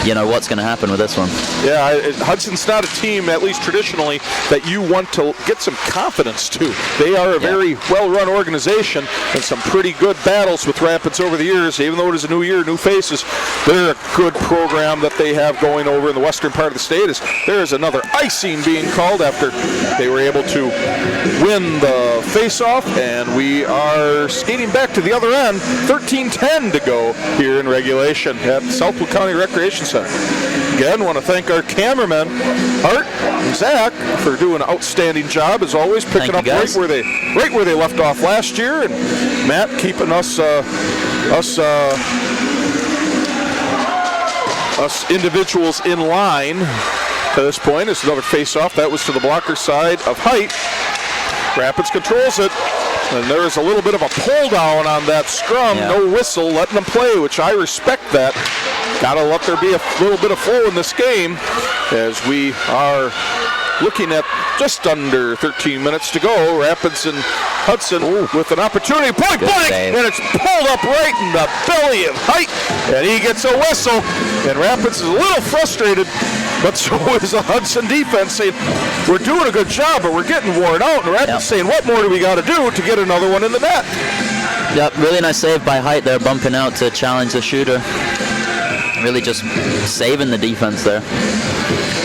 what's going to happen with this one. Yeah, Hudson's not a team, at least traditionally, that you want to get some confidence to. They are a very well-run organization and some pretty good battles with Rapids over the years. Even though it is a new year, new faces, they're a good program that they have going over in the western part of the state. There is another icing being called after they were able to win the face-off, and we are skating back to the other end. 13:10 to go here in regulation at Southwood County Recreation Center. Again, want to thank our cameramen, Art and Zach, for doing an outstanding job as always, picking up right where they left off last year, and Matt keeping us individuals in line to this point. It's another face-off. That was to the blocker side of Height. Rapids controls it. And there is a little bit of a pull down on that scrum. No whistle, letting them play, which I respect that. Got to let there be a little bit of flow in this game as we are looking at just under 13 minutes to go. Rapids and Hudson with an opportunity. Point blank! And it's pulled up right in the belly of Height. And he gets a whistle. And Rapids is a little frustrated, but so is the Hudson defense saying, we're doing a good job, but we're getting worn out. And Rapids saying, what more do we got to do to get another one in the net? Yep, really nice save by Height there, bumping out to challenge the shooter. Really just saving the defense there,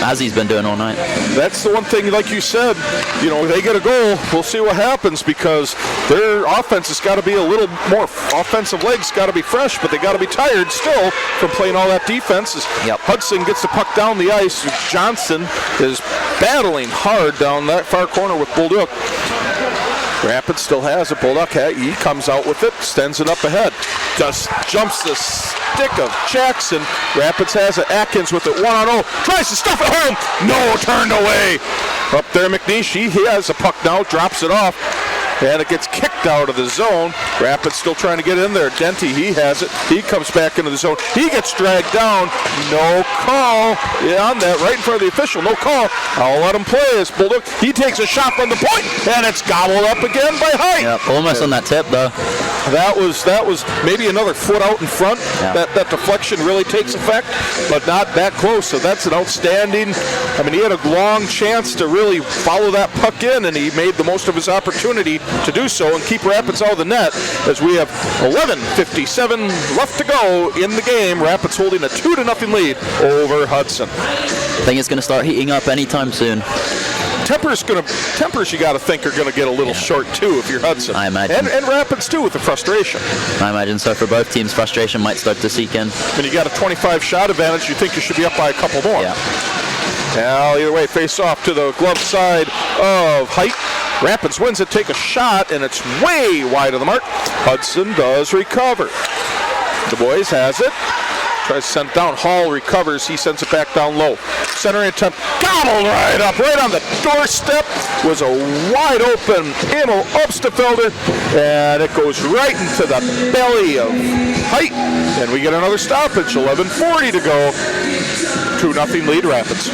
as he's been doing all night. That's the one thing, like you said, they get a goal, we'll see what happens, because their offense has got to be a little more, offensive legs got to be fresh, but they got to be tired still from playing all that defense. As Hudson gets the puck down the ice. Johnson is battling hard down that far corner with Bullduk. Rapids still has it. Bullduk, he comes out with it, sends it up ahead. Just jumps the stick of Jackson. Rapids has it. Atkins with it, 1-on-0. Tries to stuff it home. No, turned away. Up there, McNeish, he has the puck now, drops it off. And it gets kicked out of the zone. Rapids still trying to get in there. Denty, he has it. He comes back into the zone. He gets dragged down. No call. On that, right in front of the official. No call. I'll let him play as Bullduk. He takes a shot from the point, and it's gobbled up again by Height. Yep, almost on that tip, though. That was maybe another foot out in front. That deflection really takes effect, but not that close. So that's an outstanding. He had a long chance to really follow that puck in, and he made the most of his opportunity to do so and keep Rapids out of the net, as we have 11:57 left to go in the game. Rapids holding a 2-0 lead over Hudson. I think it's going to start heating up anytime soon. Tempers you got to think are going to get a little short too if you're Hudson. I imagine. And Rapids too with the frustration. I imagine so. For both teams, frustration might start to seek in. When you got a 25 shot advantage, you think you should be up by a couple more. Now, either way, face off to the glove side of Height. Rapids wins it, take a shot, and it's way wide of the mark. Hudson does recover. Du Bois has it. Tries to send it down. Hall recovers. He sends it back down low. Centering attempt. Gobbled right up. Right on the doorstep was a wide open Emil Obstefelder. And it goes right into the belly of Height. And we get another stoppage. 11:40 to go. 2-0 lead Rapids.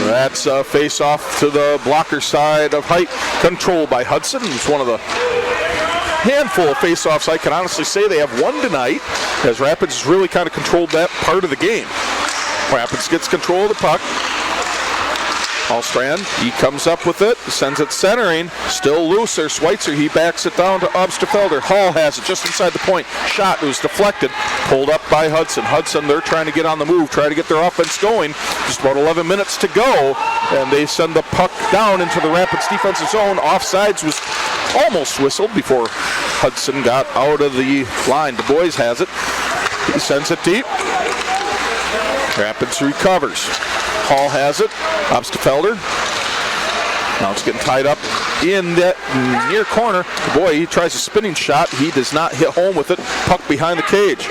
That's a face-off to the blocker side of Height, controlled by Hudson. It's one of the handful of face-offs I can honestly say they have won tonight, as Rapids has really kind of controlled that part of the game. Rapids gets control of the puck. Hallstrand, he comes up with it, sends it centering, still loose there. Schweitzer, he backs it down to Obstefelder. Hall has it just inside the point. Shot was deflected, pulled up by Hudson. Hudson, they're trying to get on the move, try to get their offense going. Just about 11 minutes to go, and they send the puck down into the Rapids defensive zone. Offsides was almost whistled before Hudson got out of the line. Du Bois has it. He sends it deep. Rapids recovers. Hall has it. Obstefelder. Now it's getting tied up in that near corner. Boy, he tries a spinning shot. He does not hit home with it. Puck behind the cage.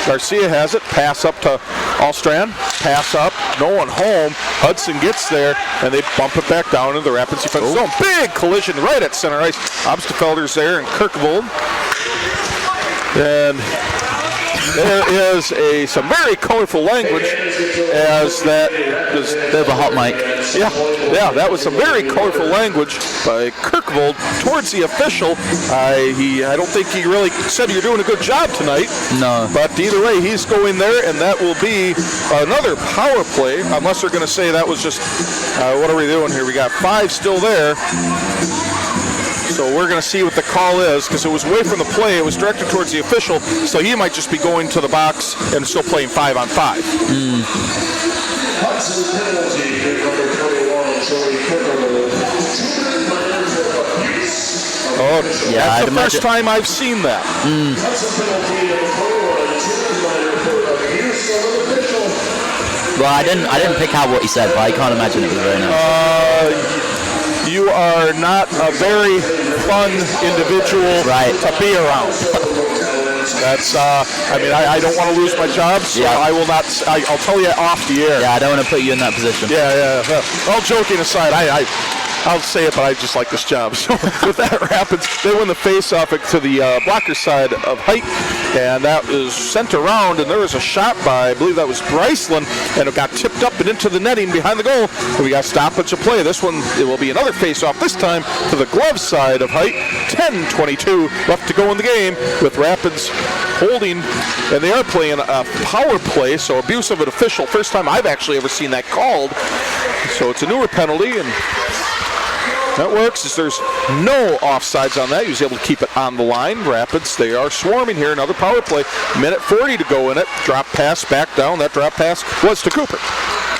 Garcia has it. Pass up to Allstrand. Pass up. No one home. Hudson gets there, and they bump it back down into the Rapids defensive zone. Big collision right at center ice. Obstefelder's there, and Kirkvold. And There is some very colorful language as that is. Bit of a hot mic. Yeah, that was some very colorful language by Kirkvold towards the official. I don't think he really said you're doing a good job tonight. No. But either way, he's going there, and that will be another power play, unless they're going to say that was just, what are we doing here? We got 5 still there. So we're going to see what the call is, because it was away from the play. It was directed towards the official, so he might just be going to the box and still playing 5-on-5. Hudson penalty, number 21, Joey Kirkvold. 2 minors of abuse. Oh, yeah, that's I'd the first imagine. time I've seen that. Hudson penalty, number 21, 2 minor for abuse of an official. Well, I didn't pick out what he said, but I can't imagine it was very nice. You are not a very fun individual to be around. That's, I don't want to lose my job, so I will not, I'll tell you off the air. Yeah, I don't want to put you in that position. Yeah. All joking aside, I'll say it, but I just like this job. So with that Rapids, they win the face-off to the blocker side of Height, and that is sent around, and there was a shot by, I believe that was Bryceland, and it got tipped up and into the netting behind the goal, and we got stoppage of play. This one, it will be another face-off, this time to the glove side of Height. 10:22 left to go in the game, with Rapids holding, and they are playing a power play, so abuse of an official. First time I've actually ever seen that called. So it's a newer penalty, and that works, as there's no offsides on that. He was able to keep it on the line. Rapids, they are swarming here. Another power play. Minute 40 to go in it. Drop pass back down. That drop pass was to Cooper.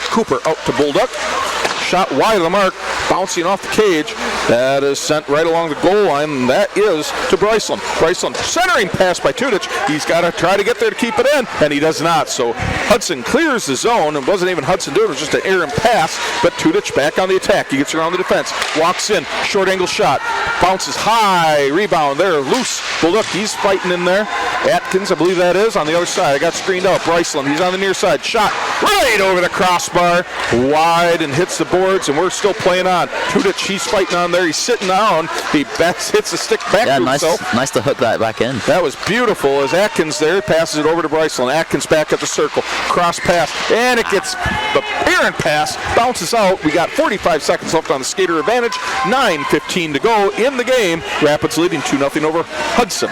Cooper out to Bulldog. Shot wide of the mark, bouncing off the cage. That is sent right along the goal line, and that is to Bryceland. Bryceland centering pass by Tudich. He's got to try to get there to keep it in, and he does not. So Hudson clears the zone. It wasn't even Hudson doing it. It was just an errant pass, but Tudich back on the attack. He gets around the defense, walks in, short angle shot, bounces high, rebound there, loose. Bullock, he's fighting in there. Atkins, I believe that is, on the other side. I got screened out. Bryceland, he's on the near side. Shot right over the crossbar, wide, and hits the boards, and we're still playing on. Tudich, he's fighting on there. He's sitting down. He hits the stick back to himself. Nice to hook that back in. That was beautiful, as Atkins there passes it over to Bryceland. Atkins back at the circle. Cross pass, and it gets the errant pass, bounces out. We got 45 seconds left on the skater advantage. 9:15 to go in the game. Rapids leading 2-0 over Hudson.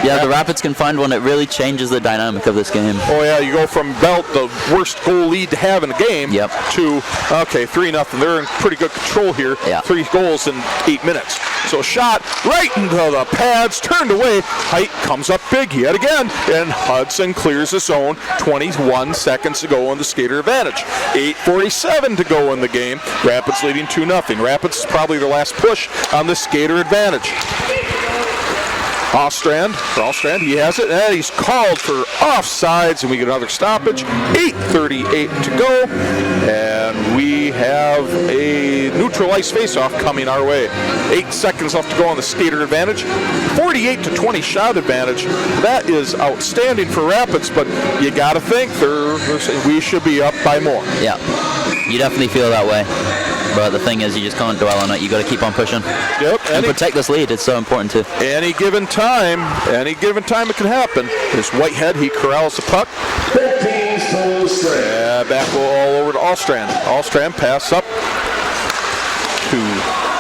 Yeah, the Rapids can find one that really changes the dynamic of this game. Oh yeah, you go from Belt, the worst goal lead to have in a game, to 3-0. They're in pretty good control here. Yeah. 3 goals in 8 minutes. So shot right into the pads, turned away. Height comes up big yet again, and Hudson clears the zone. 21 seconds to go on the skater advantage. 8:47 to go in the game. Rapids leading 2-0. Rapids is probably their last push on the skater advantage. Ostrand, he has it, and he's called for offsides, and we get another stoppage. 8:38 to go, and we have a neutral ice face-off coming our way. 8 seconds left to go on the skater advantage. 48-20 shot advantage. That is outstanding for Rapids, but you got to think we should be up by more. Yeah, you definitely feel that way. But the thing is, you just can't dwell on it. You got to keep on pushing. Yep. And protect this lead. It's so important too. Any given time it can happen. There's Whitehead. He corrals the puck. Yeah, back all over to Allstrand. Allstrand pass up to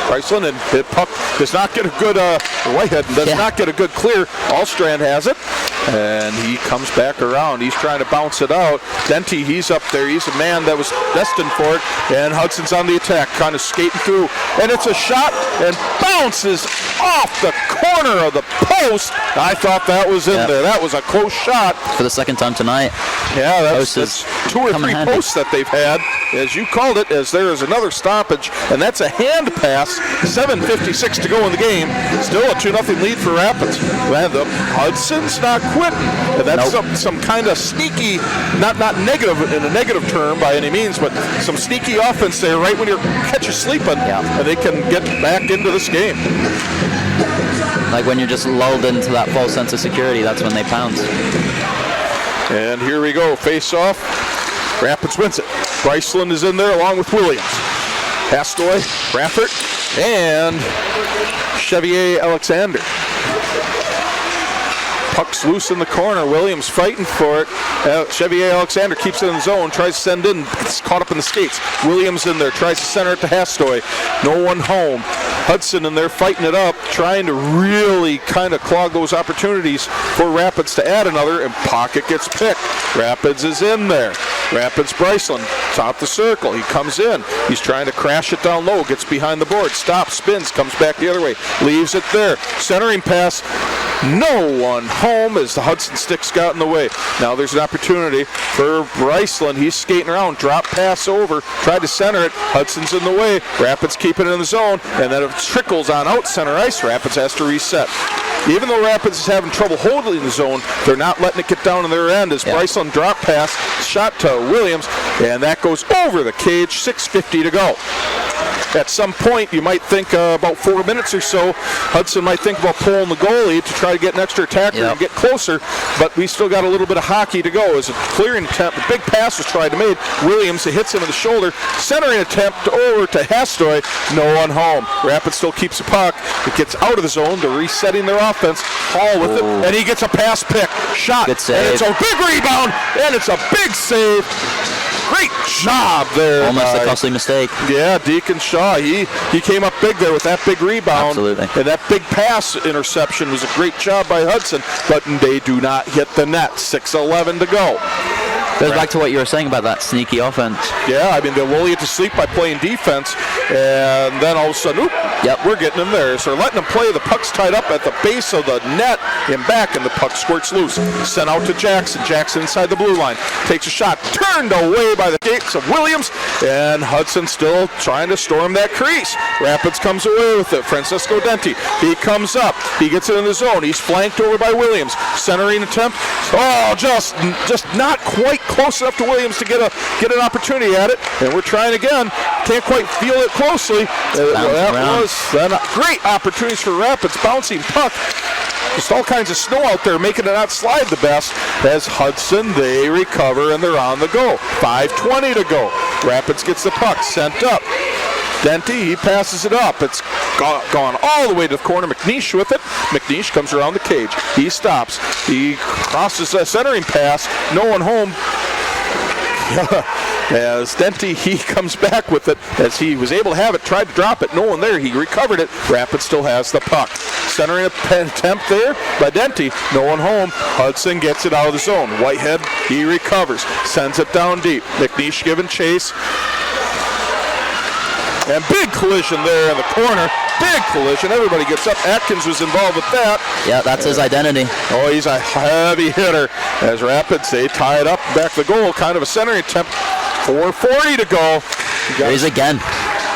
Bryceland, and the puck does not get a good Whitehead does not get a good clear. Allstrand has it, and he comes back around. He's trying to bounce it out. Denty, he's up there. He's a man that was destined for it, and Hudson's on the attack, kind of skating through, and it's a shot and bounces off the corner of the post. I thought that was in there. That was a close shot. For the second time tonight. Yeah, that's 2 or 3 posts that they've had, as you called it, as there is another stoppage, and that's a hand pass. 7:56 to go in the game. Still a 2-0 lead for Rapids. And the Hudson's not quitting. And that's some kind of sneaky, not negative in a negative term by any means, but some sneaky offense there right when you catch you sleeping, and they can get back into this game. Like when you're just lulled into that false sense of security, that's when they pounce. And here we go, face off. Rapids wins it. Bryceland is in there along with Williams. Hastoy, Raffert, and Chevier Alexander. Puck's loose in the corner. Williams fighting for it. Chevier Alexander keeps it in the zone, tries to send in, gets caught up in the skates. Williams in there, tries to center it to Hastoy. No one home. Hudson in there fighting it up, trying to really kind of clog those opportunities for Rapids to add another, and Pocket gets picked. Rapids is in there. Rapids Bryceland, top the circle. He comes in. He's trying to crash it down low, gets behind the board, stops, spins, comes back the other way, leaves it there. Centering pass. No one home as the Hudson sticks got in the way. Now there's an opportunity for Bryceland. He's skating around, drop pass over, tried to center it. Hudson's in the way. Rapids keep it in the zone, and then it trickles on out center ice. Rapids has to reset. Even though Rapids is having trouble holding the zone, they're not letting it get down to their end as Bryceland drop pass, shot to Williams, and that goes over the cage, 6:50 to go. At some point, you might think about 4 minutes or so, Hudson might think about pulling the goalie to try to get an extra attacker and get closer, but we still got a little bit of hockey to go. As a clearing attempt, a big pass was tried to make. Williams, it hits him in the shoulder. Centering attempt over to Hastoy, no one home. Rapids still keeps the puck. It gets out of the zone. They're resetting their offense. Hall with it, and he gets a pass pick. Shot. Good save. And it's a big rebound, and it's a big save. Great job there. Almost a costly mistake. Yeah, Deacon Shaw, he came up big there with that big rebound. Absolutely. And that big pass interception was a great job by Hudson, but they do not hit the net. 6:11 to go. Goes back to what you were saying about that sneaky offense. Yeah, I mean, they'll lull you to sleep by playing defense, and then all of a sudden, we're getting them there. So they're letting them play. The puck's tied up at the base of the net and back, and the puck squirts loose. Sent out to Jackson. Jackson inside the blue line. Takes a shot. Turned away by the gates of Williams, and Hudson still trying to storm that crease. Rapids comes away with it. Francisco Denti. He comes up. He gets it in the zone. He's flanked over by Williams. Centering attempt. Oh, just not quite close enough to Williams to get an opportunity at it, and we're trying again. Can't quite feel it closely. That was great opportunities for Rapids. Bouncing puck. Just all kinds of snow out there, making it not slide the best. As Hudson, they recover and they're on the go. 5:20 to go. Rapids gets the puck sent up. Denti, he passes it up. It's gone all the way to the corner. McNeish with it. McNeish comes around the cage. He stops. He crosses a centering pass. No one home. As Denti, he comes back with it as he was able to have it, tried to drop it, no one there, he recovered it. Rapids still has the puck. Centering attempt there by Denti, no one home. Hudson gets it out of the zone. Whitehead, he recovers, sends it down deep. McNeish giving chase. And big collision there in the corner. Big collision. Everybody gets up. Atkins was involved with that. Yeah, that's his identity. Oh, he's a heavy hitter. As Rapids, they tie it up back the goal. Kind of a centering attempt. 4:40 to go. There he is again.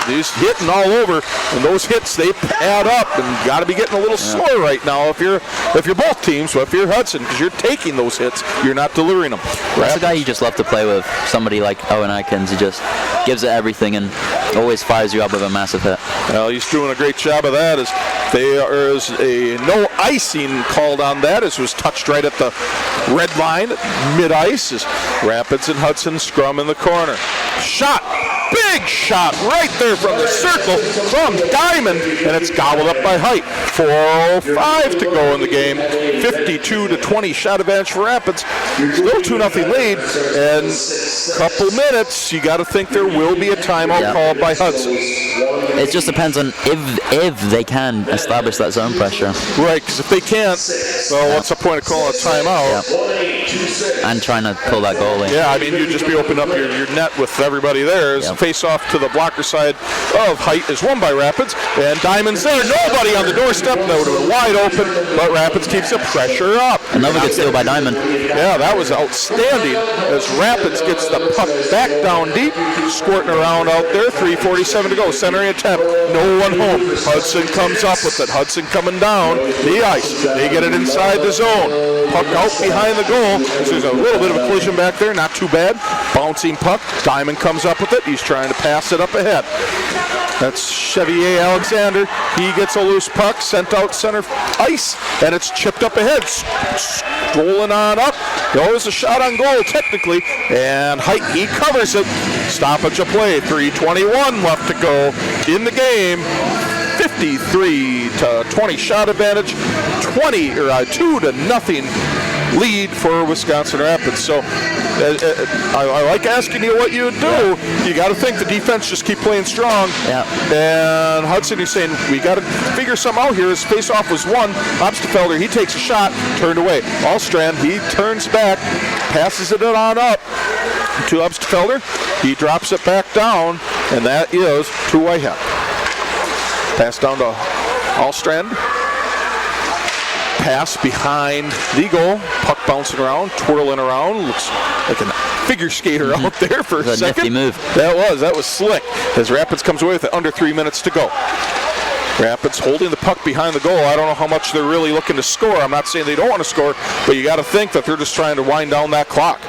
He's hitting all over, and those hits, they add up, and you got to be getting a little sore right now if you're both teams. So if you're Hudson, because you're taking those hits, you're not delivering them. That's a guy you just love to play with. Somebody like Owen Atkins, he just gives it everything and always fires you up with a massive hit. Well, he's doing a great job of that. As there is a no icing called on that, as it was touched right at the red line, mid-ice, as Rapids and Hudson scrum in the corner. Shot! Big shot right there from the circle from Diamond, and it's gobbled up by Height. 4:05 to go in the game. 52-20 shot advantage for Rapids. Still 2-0 lead, and a couple minutes. You got to think there will be a timeout called by Hudson. It just depends on if they can establish that zone pressure. Right, because if they can't, well, what's the point of calling a timeout? And trying to pull that goal in. Yeah, I mean, you'd just be opening up your net with everybody there. As face off to the blocker side of Height is won by Rapids, and Diamond's there. Nobody on the doorstep. That would have been wide open, but Rapids keeps the pressure up. Another good steal by Diamond. Yeah, that was outstanding as Rapids gets the puck back down deep, squirting around out there. 3:47 to go. Centering attempt. No one home. Hudson comes up with it. Hudson coming down the ice. They get it inside the zone. Puck out behind the goal. There's a little bit of a collision back there. Not too bad. Bouncing puck. Diamond comes up with it. He's trying to pass it up ahead. That's Chevier Alexander. He gets a loose puck, sent out center ice, and it's chipped up ahead. Strolling on up. Goes a shot on goal, technically, and Height, he covers it. Stoppage of play. 3:21 left to go in the game. 53-20 shot advantage, 2-0 lead for Wisconsin Rapids. So I like asking you what you would do. You got to think the defense just keep playing strong. Yeah. And Hudson, he's saying we got to figure something out here. His face-off was won. Obstfelder, he takes a shot, turned away. Allstrand, he turns back, passes it on up to Obstfelder. He drops it back down, and that is to Whitehead. Pass down to Allstrand. Pass behind the goal. Puck bouncing around, twirling around. Looks like a figure skater out there for a second. Nifty move. That was slick. As Rapids comes away with it, under 3 minutes to go. Rapids holding the puck behind the goal. I don't know how much they're really looking to score. I'm not saying they don't want to score, but you got to think that they're just trying to wind down that clock.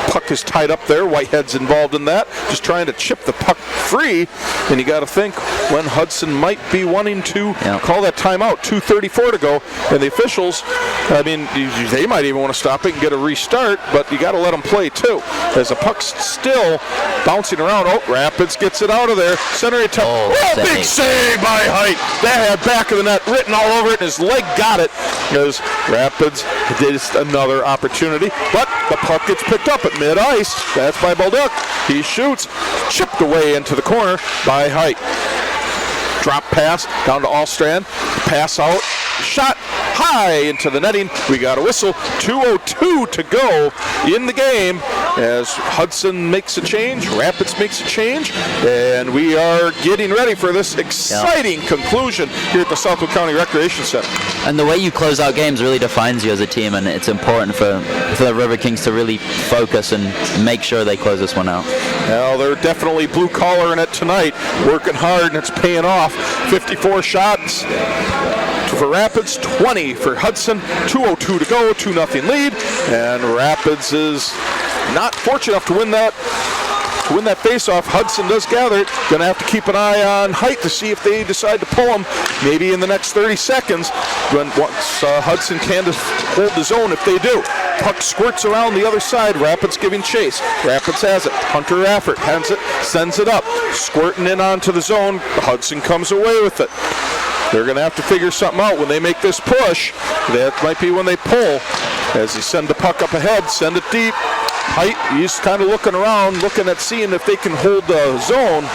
Puck is tied up there. Whitehead's involved in that, just trying to chip the puck free. And you got to think when Hudson might be wanting to call that timeout. 2:34 to go, and the officials, I mean, they might even want to stop it and get a restart, but you got to let them play too. As the puck's still bouncing around. Oh, Rapids gets it out of there. Center attempt. Big save by Height. That had back of the net written all over it, and his leg got it. As Rapids did another opportunity, but the puck gets picked up at mid-ice. That's by Balduck. He shoots, chipped away into the corner by Height. Drop pass down to Allstrand. Pass out. Shot high into the netting. We got a whistle. 2:02 to go in the game as Hudson makes a change. Rapids makes a change. And we are getting ready for this exciting conclusion here at the Southwood County Recreation Center. And the way you close out games really defines you as a team, and it's important for the Riverkings to really focus and make sure they close this one out. Well, they're definitely blue collar in it tonight, working hard, and it's paying off. 54 shots for Rapids, 20 for Hudson. 2:02 to go, 2-0 lead, and Rapids is not fortunate enough to win that face-off. Hudson does gather it. Going to have to keep an eye on Height to see if they decide to pull him maybe in the next 30 seconds when once Hudson can hold the zone if they do. Puck squirts around the other side. Rapids giving chase. Rapids has it. Hunter Raffert hands it, sends it up. Squirting in onto the zone. Hudson comes away with it. They're going to have to figure something out when they make this push. That might be when they pull. As they send the puck up ahead, send it deep. Height, he's kind of looking around, looking at seeing if they can hold the zone.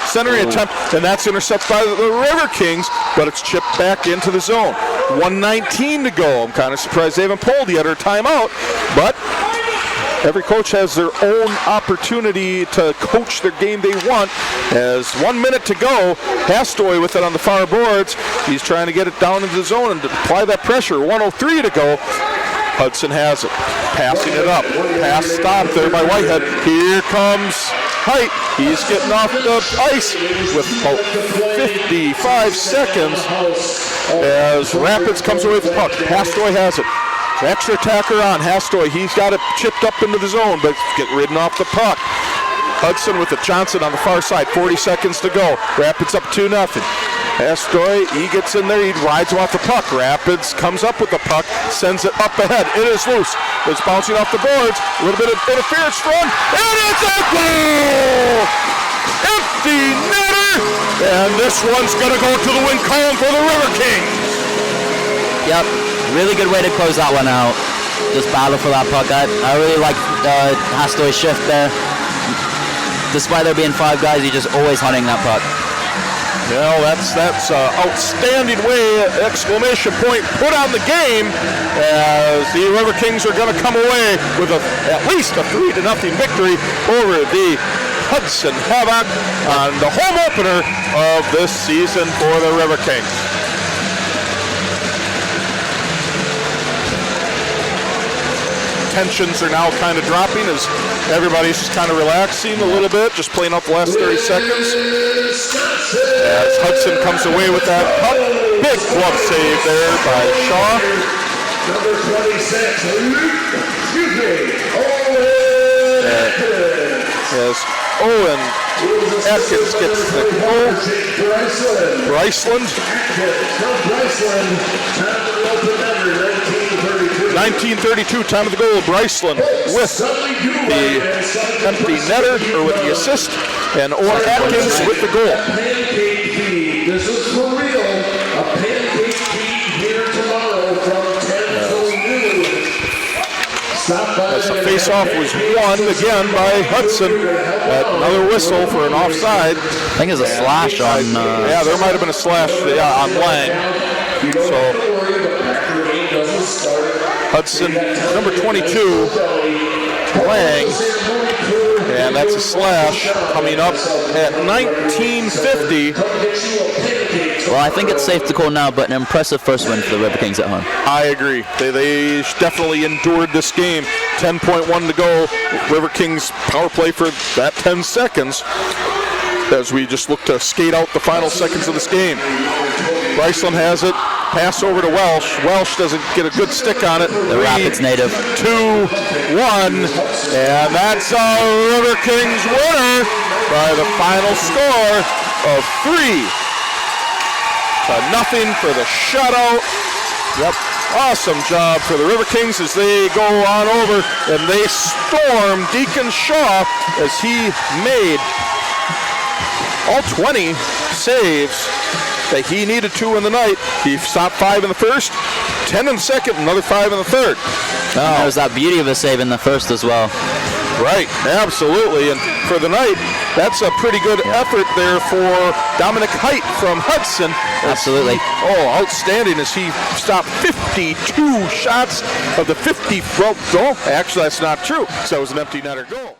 Centering attempt, and that's intercepted by the Riverkings, but it's chipped back into the zone. 1:19 to go. I'm kind of surprised they haven't pulled yet or timeout, but every coach has their own opportunity to coach their game they want. As 1 minute to go, Hastoy with it on the far boards. He's trying to get it down into the zone and apply that pressure. 1:03 to go. Hudson has it. Passing it up. Pass stopped there by Whitehead. Here comes Height. He's getting off the ice with about 55 seconds as Rapids comes away with the puck. Hastoy has it. Extra attacker on Hastoy. He's got it chipped up into the zone, but get ridden off the puck. Hudson with it. Johnson on the far side. 40 seconds to go. Rapids up 2-0. Hastoy, he gets in there. He rides off the puck. Rapids comes up with the puck, sends it up ahead. It is loose. It's bouncing off the boards. A little bit of interference from, and it's a goal! Empty netter, and this one's going to go to the win column for the Riverkings. Yep, really good way to close that one out. Just battle for that puck. I really like Hastoy's shift there. Despite there being 5 guys, he's just always hunting that puck. Well, that's outstanding way, exclamation point, put on the game as the Riverkings are going to come away with at least a 3-0 victory over the Hudson Havoc on the home opener of this season for the Riverkings. Tensions are now kind of dropping as everybody's just kind of relaxing a little bit, just playing out the last 30 seconds. As Hudson comes away with that puck. Big glove save there by Shaw. Number 26, As Owen Atkins gets the goal. Bryceland. 1932, time of the goal. Bryceland with the empty netter, or with the assist, and Owen Atkins with the goal. This is for real. A pancake feed here tomorrow from 10 till noon. Stop by As the there. face-off was won again by Hudson. Another whistle for an offside. I think it's a slash on. Yeah, there might have been a slash on Lang. So Hudson, number 22, Lang, and that's a slash coming up at 19:50. Well, I think it's safe to call now, but an impressive first win for the Riverkings at home. I agree. They definitely endured this game. 10.1 to go. Riverkings power play for that 10 seconds as we just look to skate out the final seconds of this game. Bryceland has it. Pass over to Welsh. Welsh doesn't get a good stick on it. The Rapids native. 2-1. And that's a Riverkings winner by the final score of 3-0 for the shutout. Yep. Awesome job for the Riverkings as they go on over and they storm Deacon Shaw as he made all 20 saves that he needed to in the night. He stopped 5 in the first, 10 in the second, another 5 in the third. And there was that beauty of a save in the first as well. Right, absolutely. And for the night, that's a pretty good effort there for Dominic Height from Hudson. Absolutely. Oh, outstanding as he stopped 52 shots of the 50. Well, actually, that's not true because that was an empty netter goal.